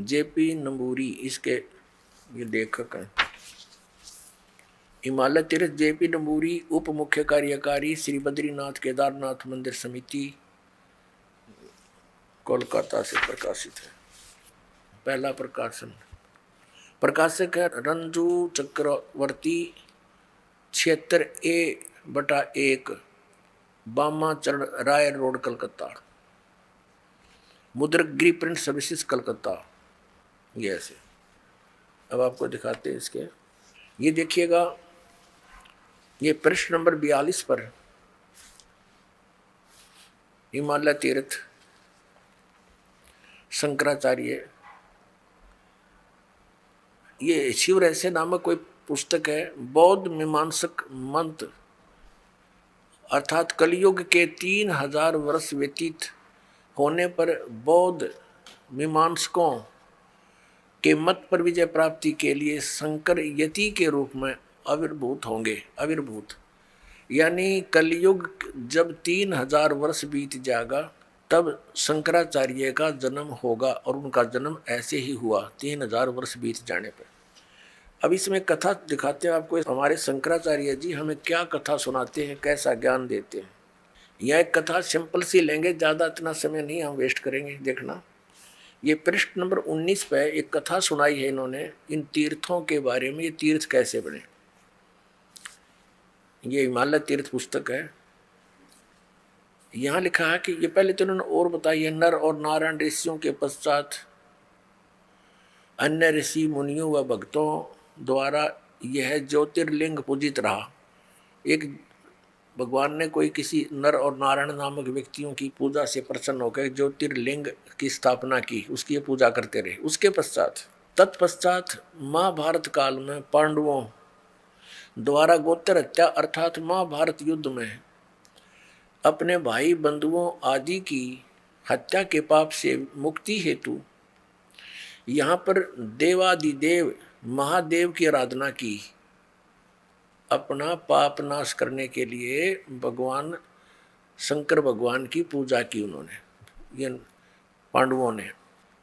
जेपी नंबूरी इसके ये लेखक हैं। हिमालय तीर्थ जेपी नंबूरी उप मुख्य कार्यकारी श्री बद्रीनाथ केदारनाथ मंदिर समिति, कोलकाता से प्रकाशित है। पहला प्रकाशन, प्रकाशक है रंजू चक्रवर्ती, 76A/1 बामा चरण राय रोड कलकत्ता, मुद्रक गिरी प्रिंट सर्विसेज कलकत्ता। ये ऐसे। अब आपको दिखाते हैं इसके, ये देखिएगा, ये पृष्ठ नंबर 42 पर हिमालय तीर्थ शंकराचार्य, ये शिव रहस्य नामक कोई पुस्तक है। बौद्ध मीमांसक मंत्र अर्थात कलयुग के 3000 वर्ष व्यतीत होने पर बौद्ध मीमांसकों के मत पर विजय प्राप्ति के लिए शंकर यति के रूप में आविर्भूत होंगे। आविर्भूत यानी कलयुग जब 3000 वर्ष बीत जाएगा तब शंकराचार्य का जन्म होगा, और उनका जन्म ऐसे ही हुआ 3000 वर्ष बीत जाने पर। अब इसमें कथा दिखाते हैं आपको, हमारे शंकराचार्य जी हमें क्या कथा सुनाते हैं, कैसा ज्ञान देते हैं। यह एक कथा सिंपल सी लेंगे, ज़्यादा इतना समय नहीं हम वेस्ट करेंगे। देखना, ये पृष्ठ नंबर 19 पे एक कथा सुनाई है इन्होंने इन तीर्थों के बारे में, ये तीर्थ कैसे बने। ये हिमालय तीर्थ पुस्तक है। यहाँ लिखा है कि ये पहले तो इन्होंने और बताई है, नर और नारायण ऋषियों के पश्चात अन्य ऋषि मुनियों व भक्तों द्वारा यह ज्योतिर्लिंग पूजित रहा। एक भगवान ने कोई किसी नर और नारायण नामक व्यक्तियों की पूजा से प्रसन्न होकर ज्योतिर्लिंग की स्थापना की, उसकी पूजा करते रहे। उसके पश्चात तत्पश्चात महाभारत काल में पांडवों द्वारा गोत्र हत्या अर्थात महाभारत युद्ध में अपने भाई बंधुओं आदि की हत्या के पाप से मुक्ति हेतु यहाँ पर देवादिदेव महादेव की आराधना की। अपना पाप नाश करने के लिए भगवान शंकर भगवान की पूजा की उन्होंने, ये पांडवों ने।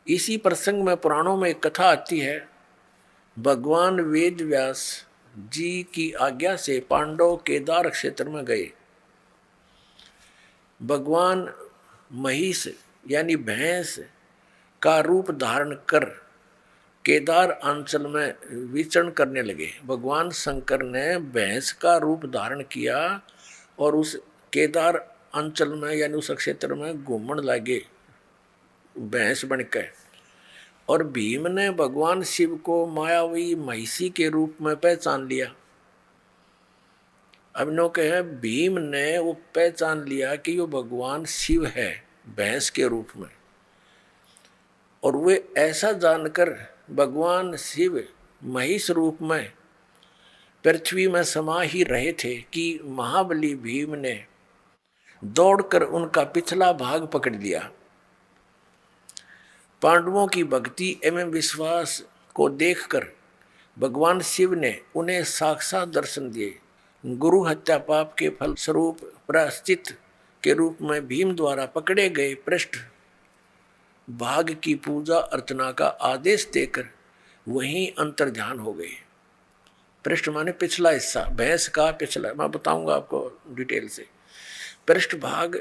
इसी प्रसंग में पुराणों में एक कथा आती है, भगवान वेद व्यास जी की आज्ञा से पांडव केदार क्षेत्र में गए। भगवान महिष यानी भैंस का रूप धारण कर केदार अंचल में विचरण करने लगे। भगवान शंकर ने भैंस का रूप धारण किया और उस केदार अंचल में यानी उस क्षेत्र में घूमने लगे भैंस बनकर। और भीम ने भगवान शिव को मायावी महिषी के रूप में पहचान लिया। अब नो कहे भीम ने वो पहचान लिया कि वो भगवान शिव है भैंस के रूप में, और वे ऐसा जानकर भगवान शिव महिष रूप में पृथ्वी में समा ही रहे थे कि महाबली भीम ने दौड़कर उनका पिछला भाग पकड़ लिया। पांडवों की भक्ति एवं विश्वास को देखकर भगवान शिव ने उन्हें साक्षात दर्शन दिए। गुरु हत्या पाप के फल स्वरूप प्रायश्चित के रूप में भीम द्वारा पकड़े गए पृष्ठ भाग की पूजा अर्चना का आदेश देकर वहीं अंतर ध्यान हो गए। पृष्ठ माने पिछला हिस्सा, भैंस का पिछला, मैं बताऊंगा आपको डिटेल से। पृष्ठ भाग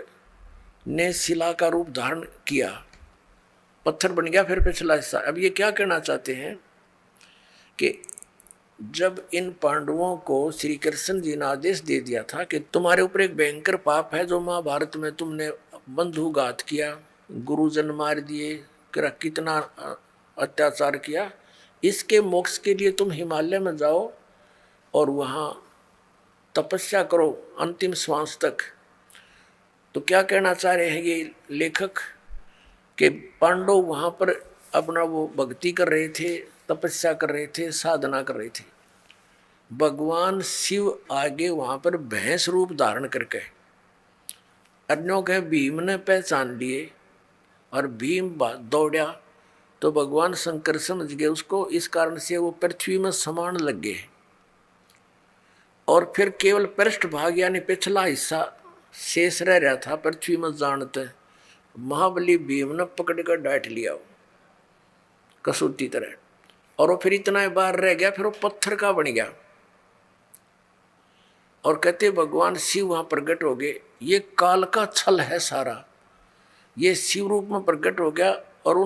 ने शिला का रूप धारण किया, पत्थर बन गया फिर पिछला हिस्सा। अब ये क्या कहना चाहते हैं कि जब इन पांडवों को श्री कृष्ण जी ने आदेश दे दिया था कि तुम्हारे ऊपर एक भयंकर पाप है, जो महाभारत में तुमने बंधुघात किया, गुरुजन मार दिए, कितना अत्याचार किया, इसके मोक्ष के लिए तुम हिमालय में जाओ और वहाँ तपस्या करो अंतिम श्वास तक। तो क्या कहना चाह रहे हैं ये लेखक कि पांडव वहाँ पर अपना वो भक्ति कर रहे थे, तपस्या कर रहे थे, साधना कर रहे थे। भगवान शिव आगे वहाँ पर भैंस रूप धारण करके अन्यों के भीम ने पहचान लिए और भीम दौड़ा तो भगवान शंकर समझ गए उसको, इस कारण से वो पृथ्वी में समान लग गए और फिर केवल पृष्ठ भाग यानी पिछला हिस्सा शेष रह रहा था पृथ्वी में जानते। महाबली भीम ने पकड़ कर डांट लिया कसूती तरह, और वो फिर इतना बार रह गया, फिर वो पत्थर का बन गया। और कहते भगवान शिव वहां प्रकट हो गए। ये काल का छल है सारा, ये शिव रूप में प्रकट हो गया और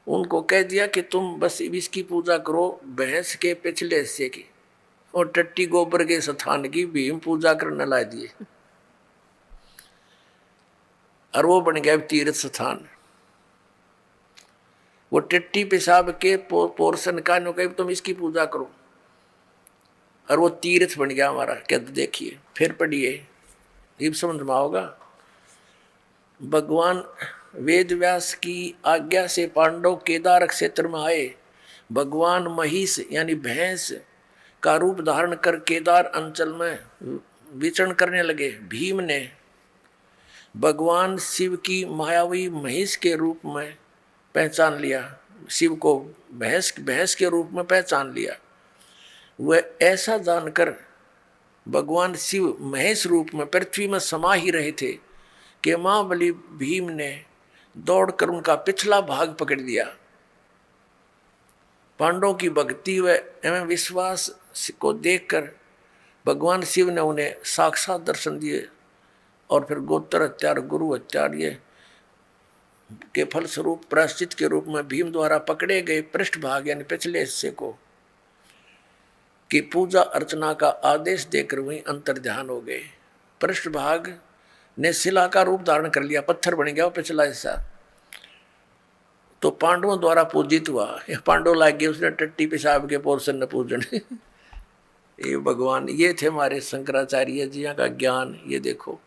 उनको कह दिया कि तुम बस इसकी पूजा करो, भैंस के पिछले हिस्से की, और टट्टी गोबर के स्थान की भीम पूजा करने ला दिए और वो बन गया तीर्थ स्थान। वो टट्टी पेशाब के पोर्शन का नो कहे तुम इसकी पूजा करो और वो तीर्थ बन गया हमारा। क्या देखिए फिर पढ़िए, ये समझ में आओगा। भगवान वेद व्यास की आज्ञा से पांडव केदार क्षेत्र में आए। भगवान महिष यानी भैंस का रूप धारण कर केदार अंचल में विचरण करने लगे। भीम ने भगवान शिव की मायावी महिष के रूप में पहचान लिया, शिव को भैंस के रूप में पहचान लिया। वह ऐसा जानकर भगवान शिव महेश रूप में पृथ्वी में समा ही रहे थे कि महाबली भीम ने दौड़कर उनका पिछला भाग पकड़ दिया। पांडवों की भक्ति व एवं विश्वास को देखकर भगवान शिव ने उन्हें साक्षात दर्शन दिए और फिर गोत्र हत्या गुरु हत्या के फलस्वरूप प्रायश्चित के रूप में भीम द्वारा पकड़े गए पृष्ठ भाग यानी पिछले हिस्से को की पूजा अर्चना का आदेश देकर वहीं अंतर ध्यान हो गए। पृष्ठ भाग ने शिला का रूप धारण कर लिया, पत्थर बन गया पिछला हिस्सा, तो पांडवों द्वारा पूजित हुआ। पांडव लाग गए उसने टट्टी पेशाब के पोर्शन ने पूजन ये भगवान, ये थे हमारे शंकराचार्य जी का ज्ञान। ये देखो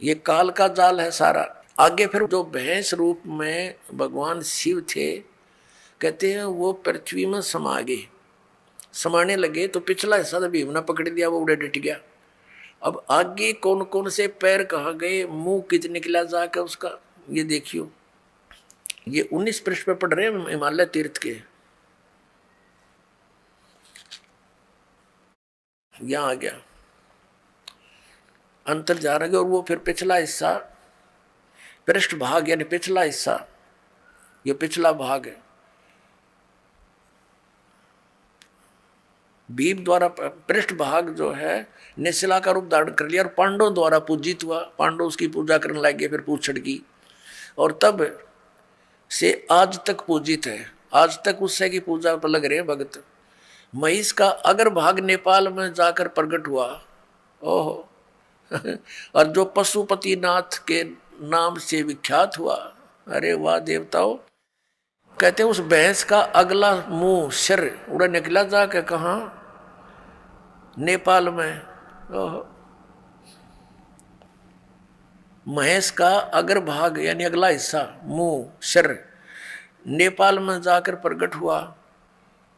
ये काल का जाल है सारा। आगे फिर जो भैंस रूप में भगवान शिव थे, कहते हैं वो पृथ्वी में समा गए, समाने लगे तो पिछला हिस्सा तो भीम ने पकड़ दिया, वो उड़े डट गया। अब आगे कौन कौन से पैर कहाँ गए, मुंह कित निकला जाकर उसका, ये देखियो। ये 19 पृष्ठ पे पढ़ रहे हैं हिमालय तीर्थ के, यहां आ गया अंतर जा रहा है। और वो फिर पिछला हिस्सा पृष्ठ भाग यानी पिछला हिस्सा, ये पिछला भाग है। भीम द्वारा पृष्ठ भाग जो है ने शिला का रूप धारण कर लिया और पांडवों द्वारा पूजित हुआ। पांडव उसकी पूजा करने लगे, फिर पूछड़ की, और तब से आज तक पूजित है। आज तक उससे की पूजा पर लग रहे हैं भगत। महिष का अगर भाग नेपाल में जाकर प्रकट हुआ, ओहो और जो पशुपतिनाथ के नाम से विख्यात हुआ। अरे वाह देवताओं, कहते हैं उस भैंस का अगला मुंह सिर उड़ा निकला जाके कहाँ, नेपाल में। ओहो, महेश का अगर भाग यानी अगला हिस्सा मुंह सिर नेपाल में जाकर प्रकट हुआ,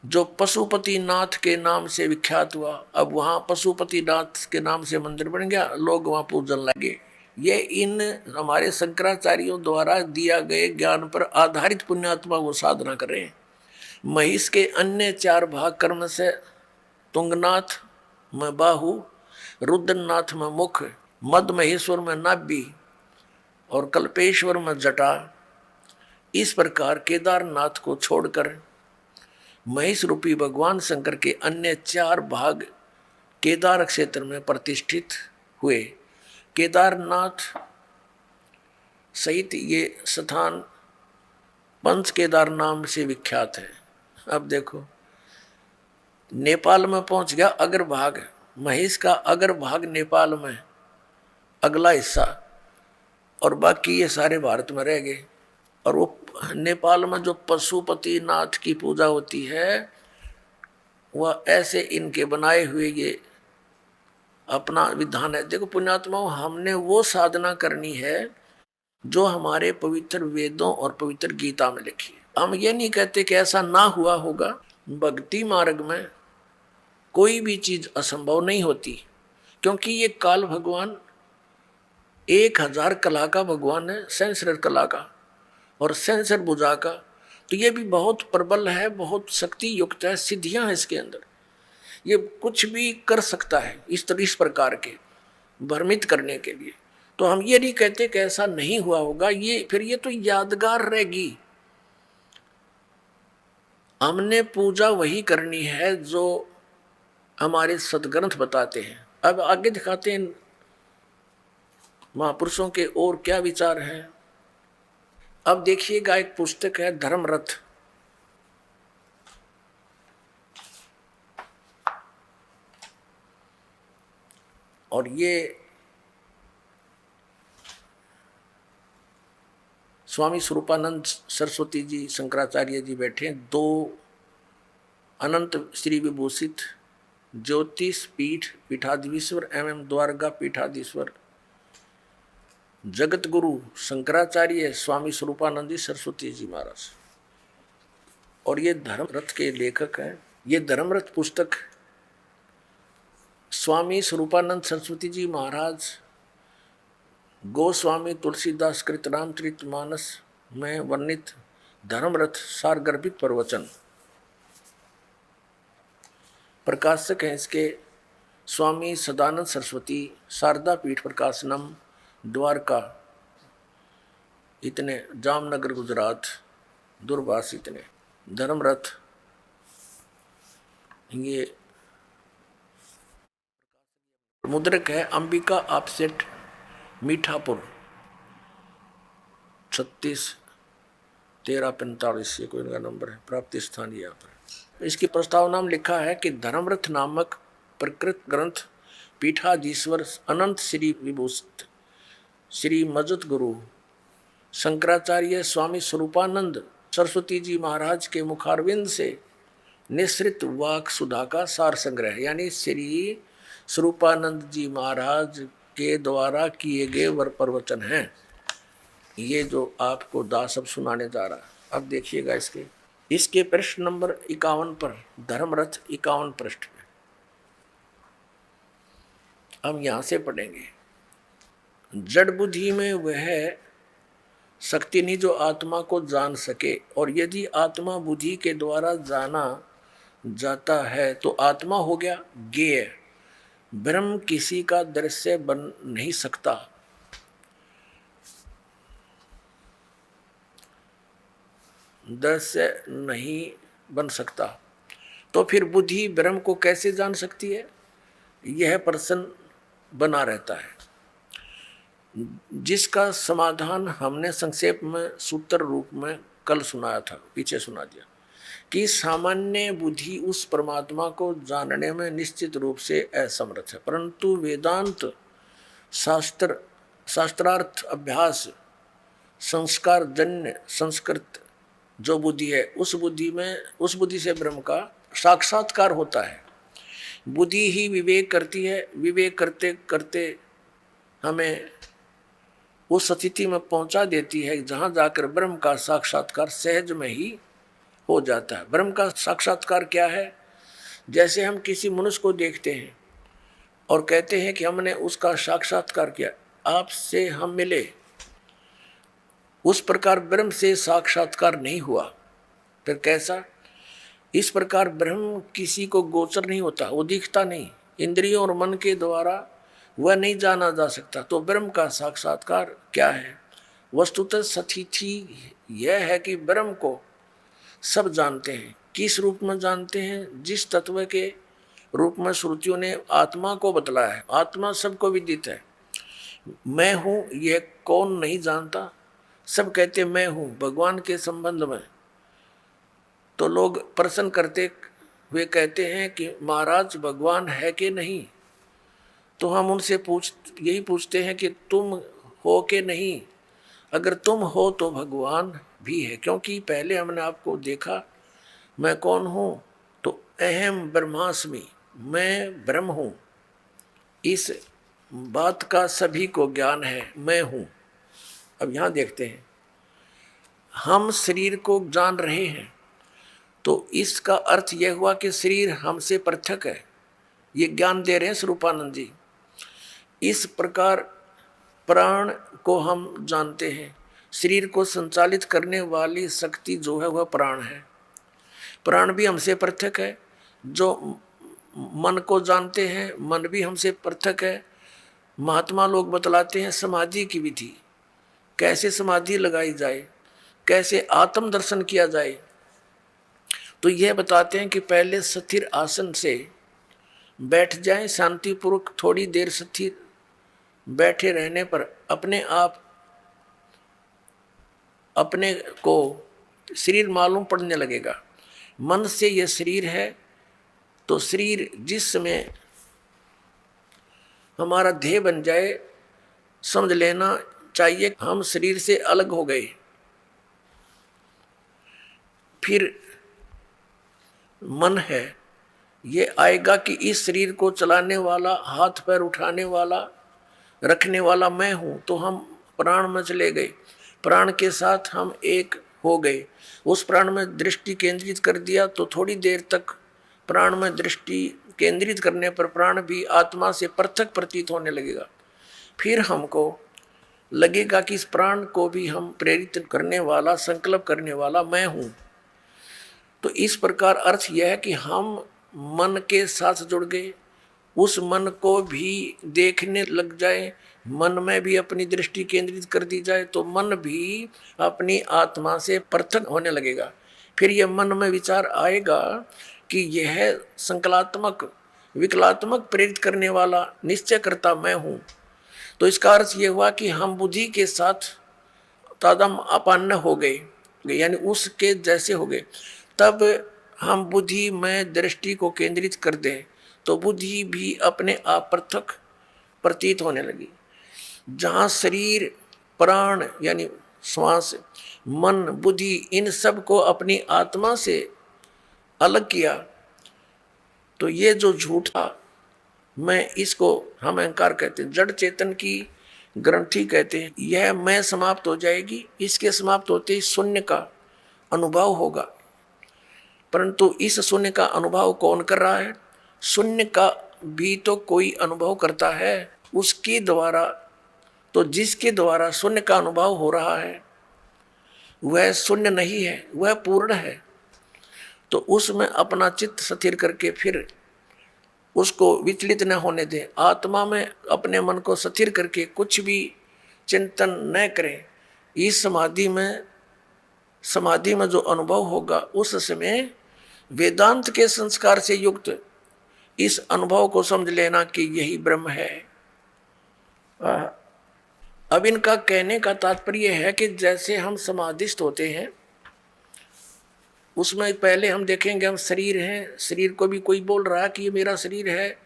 जो पशुपतिनाथ के नाम से विख्यात हुआ। अब वहाँ पशुपतिनाथ के नाम से मंदिर बन गया, लोग वहाँ पूजन लगे। ये इन हमारे शंकराचार्यों द्वारा दिया गए ज्ञान पर आधारित पुण्यात्मा वो साधना कर रहे हैं। महिष के अन्य 4 भाग कर्म से तुंगनाथ में बाहु, रुद्रनाथ में मुख, मद महेश्वर में नाभि, और कल्पेश्वर में जटा। इस प्रकार केदारनाथ को छोड़कर महेश रूपी भगवान शंकर के अन्य 4 भाग केदार क्षेत्र में प्रतिष्ठित हुए। केदारनाथ सहित ये स्थान पंच केदार नाम से विख्यात है। अब देखो, नेपाल में पहुंच गया अग्रभाग, महेश का अग्रभाग नेपाल में अगला हिस्सा, और बाकी ये सारे भारत में रह गए। और वो नेपाल में जो पशुपति नाथ की पूजा होती है, वह ऐसे इनके बनाए हुए ये अपना विधान है। देखो पुण्यात्माओं, हमने वो साधना करनी है जो हमारे पवित्र वेदों और पवित्र गीता में लिखी है। हम ये नहीं कहते कि ऐसा ना हुआ होगा। भक्ति मार्ग में कोई भी चीज असंभव नहीं होती, क्योंकि ये काल भगवान 1000 कला का भगवान है, सहस्र कला का और सहस्र भुजा का। तो ये भी बहुत प्रबल है, बहुत शक्ति युक्त है, सिद्धियां हैं इसके अंदर। ये कुछ भी कर सकता है इस प्रकार के भ्रमित करने के लिए। तो हम ये नहीं कहते कि ऐसा नहीं हुआ होगा, ये फिर ये तो यादगार रहेगी। हमने पूजा वही करनी है जो हमारे सदग्रंथ बताते हैं। अब आगे दिखाते हैं महापुरुषों के और क्या विचार हैं। अब देखिएगा, एक पुस्तक है धर्मरथ। और ये स्वामी स्वरूपानंद सरस्वती जी, शंकराचार्य जी बैठे, 2 अनंत श्री विभूषित ज्योतिष पीठ पीठाधीश्वर एवं द्वारका पीठाधीश्वर जगत गुरु शंकराचार्य स्वामी स्वरूपानंद सरस्वती जी महाराज, और ये धर्मरथ के लेखक हैं। ये धर्मरथ पुस्तक स्वामी स्वरूपानंद सरस्वती जी महाराज गोस्वामी तुलसीदास कृत रामचरितमानस में वर्णित धर्मरथ सारगर्भित प्रवचन। प्रकाशक हैं इसके स्वामी सदानंद सरस्वती, शारदा पीठ प्रकाशनम, द्वारका, इतने, जामनगर गुजरात, दूरभाष इतने। धर्मरथ ये मुद्रक है अंबिका ऑफसेट, मीठापुर, 361345 ये कोई इनका नंबर है। प्राप्ति स्थान यहाँ पर। इसकी प्रस्तावना में लिखा है कि धर्मरथ नामक प्रकृत ग्रंथ पीठाधीश्वर अनंत श्री विभूषित श्री मजत गुरु शंकराचार्य स्वामी स्वरूपानंद सरस्वती जी महाराज के मुखारविंद से निश्रित वाक सुधा का सार संग्रह, यानी श्री स्वरूपानंद जी महाराज के द्वारा किए गए वर प्रवचन हैं। ये जो आपको दास अब सुनाने जा रहा है। अब देखिएगा इसके पृष्ठ नंबर 51 पर, धर्मरथ 51 पृष्ठ में हम यहां से पढ़ेंगे। जड़ बुद्धि में वह शक्ति नहीं जो आत्मा को जान सके, और यदि आत्मा बुद्धि के द्वारा जाना जाता है तो आत्मा हो गया ज्ञेय। ब्रह्म किसी का दृश्य बन नहीं सकता। दृश्य नहीं बन सकता, तो फिर बुद्धि ब्रह्म को कैसे जान सकती है? यह प्रश्न बना रहता है, जिसका समाधान हमने संक्षेप में सूत्र रूप में कल सुनाया था, पीछे सुना दिया, कि सामान्य बुद्धि उस परमात्मा को जानने में निश्चित रूप से असमर्थ है, परंतु वेदांत शास्त्रार्थ अभ्यास संस्कार जन्य संस्कृत जो बुद्धि है, उस बुद्धि से ब्रह्म का साक्षात्कार होता है। बुद्धि ही विवेक करती है, विवेक करते करते हमें उस स्थिति में पहुंचा देती है जहां जाकर ब्रह्म का साक्षात्कार सहज में ही हो जाता है। ब्रह्म का साक्षात्कार क्या है? जैसे हम किसी मनुष्य को देखते हैं और कहते हैं कि हमने उसका साक्षात्कार किया, आपसे हम मिले, उस प्रकार ब्रह्म से साक्षात्कार नहीं हुआ। फिर कैसा? इस प्रकार ब्रह्म किसी को गोचर नहीं होता, वो दिखता नहीं, इंद्रियों और मन के द्वारा वह नहीं जाना जा सकता। तो ब्रह्म का साक्षात्कार क्या है? वस्तुतः सतिथि यह है कि ब्रह्म को सब जानते हैं। किस रूप में जानते हैं? जिस तत्व के रूप में श्रुतियों ने आत्मा को बतलाया है। आत्मा सबको विदित है। मैं हूं यह कौन नहीं जानता? सब कहते मैं हूं। भगवान के संबंध में तो लोग प्रश्न करते हुए कहते हैं कि महाराज भगवान है कि नहीं? तो हम उनसे यही पूछते हैं कि तुम हो कि नहीं? अगर तुम हो तो भगवान भी है, क्योंकि पहले हमने आपको देखा। मैं कौन हूं? तो अहम ब्रह्मास्मि, मैं ब्रह्म हूं। इस बात का सभी को ज्ञान है, मैं हूं। अब यहां देखते हैं, हम शरीर को जान रहे हैं तो इसका अर्थ यह हुआ कि शरीर हमसे पृथक है। ये ज्ञान दे रहे हैं स्वरूपानंद जी। इस प्रकार प्राण को हम जानते हैं। शरीर को संचालित करने वाली शक्ति जो है वह प्राण है। प्राण भी हमसे पृथक है। जो मन को जानते हैं, मन भी हमसे पृथक है। महात्मा लोग बतलाते हैं समाधि की विधि, कैसे समाधि लगाई जाए, कैसे आत्म दर्शन किया जाए। तो यह बताते हैं कि पहले स्थिर आसन से बैठ जाएं, शांतिपूर्वक थोड़ी देर स्थिर बैठे रहने पर अपने आप अपने को शरीर मालूम पड़ने लगेगा। मन से यह शरीर है, तो शरीर जिस समय हमारा देह बन जाए, समझ लेना चाहिए हम शरीर से अलग हो गए। फिर मन है, ये आएगा कि इस शरीर को चलाने वाला, हाथ पैर उठाने वाला, रखने वाला मैं हूं। तो हम प्राण में चले गए, प्राण के साथ हम एक हो गए। उस प्राण में दृष्टि केंद्रित कर दिया तो थोड़ी देर तक प्राण में दृष्टि केंद्रित करने पर प्राण भी आत्मा से पृथक प्रतीत होने लगेगा। फिर हमको लगेगा कि इस प्राण को भी हम प्रेरित करने वाला, संकल्प करने वाला मैं हूं। तो इस प्रकार अर्थ यह है कि हम मन के साथ जुड़ गए, उस मन को भी देखने लग जाए, मन में भी अपनी दृष्टि केंद्रित कर दी जाए तो मन भी अपनी आत्मा से पृथक होने लगेगा। फिर यह मन में विचार आएगा कि यह संकलात्मक, विकलात्मक प्रेरित करने वाला निश्चय करता मैं हूं। तो इसका अर्थ यह हुआ कि हम बुद्धि के साथ तादम अपान्न हो गए, यानी उसके जैसे हो गए। तब हम बुद्धि में दृष्टि को केंद्रित कर दें तो बुद्धि भी अपने आप पृथक प्रतीत होने लगी। जहाँ शरीर, प्राण यानी श्वास, मन, बुद्धि, इन सब को अपनी आत्मा से अलग किया तो ये जो झूठा मैं, इसको हम अहंकार कहते हैं, जड़ चेतन की ग्रंथि कहते हैं, यह मैं समाप्त हो जाएगी। इसके समाप्त होते ही शून्य का अनुभव होगा। परंतु इस शून्य का अनुभव कौन कर रहा है? शून्य का भी तो कोई अनुभव करता है, उसके द्वारा। तो जिसके द्वारा शून्य का अनुभव हो रहा है वह शून्य नहीं है, वह पूर्ण है। तो उसमें अपना चित्त स्थिर करके फिर उसको विचलित न होने दें। आत्मा में अपने मन को स्थिर करके कुछ भी चिंतन न करें। इस समाधि में जो अनुभव होगा उस समय वेदांत के संस्कार से युक्त इस अनुभव को समझ लेना कि यही ब्रह्म है। अब इनका कहने का तात्पर्य है कि जैसे हम समाधिस्थ होते हैं, उसमें पहले हम देखेंगे हम शरीर हैं, शरीर को भी कोई बोल रहा है कि ये मेरा शरीर है।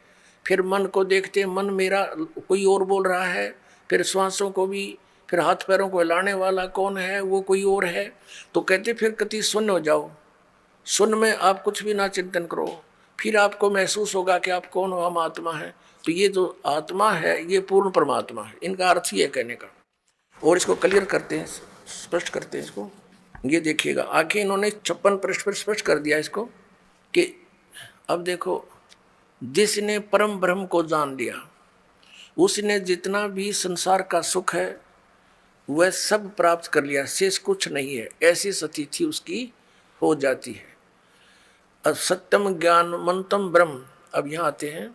फिर मन को देखते हैं, मन मेरा कोई और बोल रहा है। फिर श्वासों को भी, फिर हाथ पैरों को हिलाने वाला कौन है, वो कोई और है। तो कहते फिर कति शून्य हो जाओ, शून्य में आप कुछ भी ना चिंतन करो, फिर आपको महसूस होगा कि आप कौन हो, हम आत्मा है। तो ये जो आत्मा है ये पूर्ण परमात्मा है। इनका अर्थ ही है कहने का। और इसको क्लियर करते हैं, स्पष्ट करते हैं इसको। ये देखिएगा, आगे इन्होंने 56 पृष्ठ पर स्पष्ट कर दिया इसको कि अब देखो, जिसने परम ब्रह्म को जान लिया उसने जितना भी संसार का सुख है वह सब प्राप्त कर लिया, शेष कुछ नहीं है। ऐसी स्थिति उसकी हो जाती है। अब सत्यम ज्ञानमंतम ब्रह्म। अब यहाँ आते हैं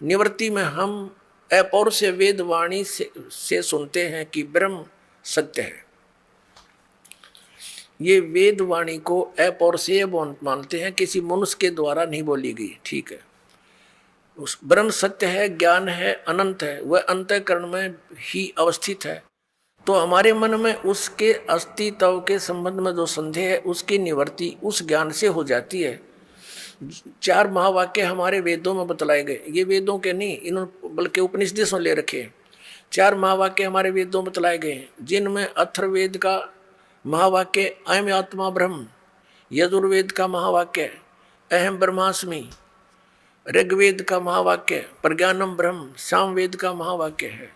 निवृत्ति में हम अपौरुष वेद वाणी से सुनते हैं कि ब्रह्म सत्य है। ये वेद वाणी को अपौरुषेय मानते हैं, किसी मनुष्य के द्वारा नहीं बोली गई। ठीक है, उस ब्रह्म सत्य है, ज्ञान है, अनंत है, वह अंतःकरण में ही अवस्थित है। तो हमारे मन में उसके अस्तित्व के संबंध में जो संदेह है उसकी निवृत्ति उस ज्ञान से हो जाती है। 4 महावाक्य हमारे वेदों में बतलाए गए, ये वेदों के नहीं, इन्होंने बल्कि उपनिषदों से ले रखे। 4 महावाक्य हमारे वेदों में बतलाए गए हैं, जिनमें अथर्ववेद का महावाक्य अयम आत्मा ब्रह्म, यजुर्वेद का महावाक्य अहम ब्रह्मास्मि, ऋग्वेद का महावाक्य प्रज्ञानम ब्रह्म, सामवेद का महावाक्य है।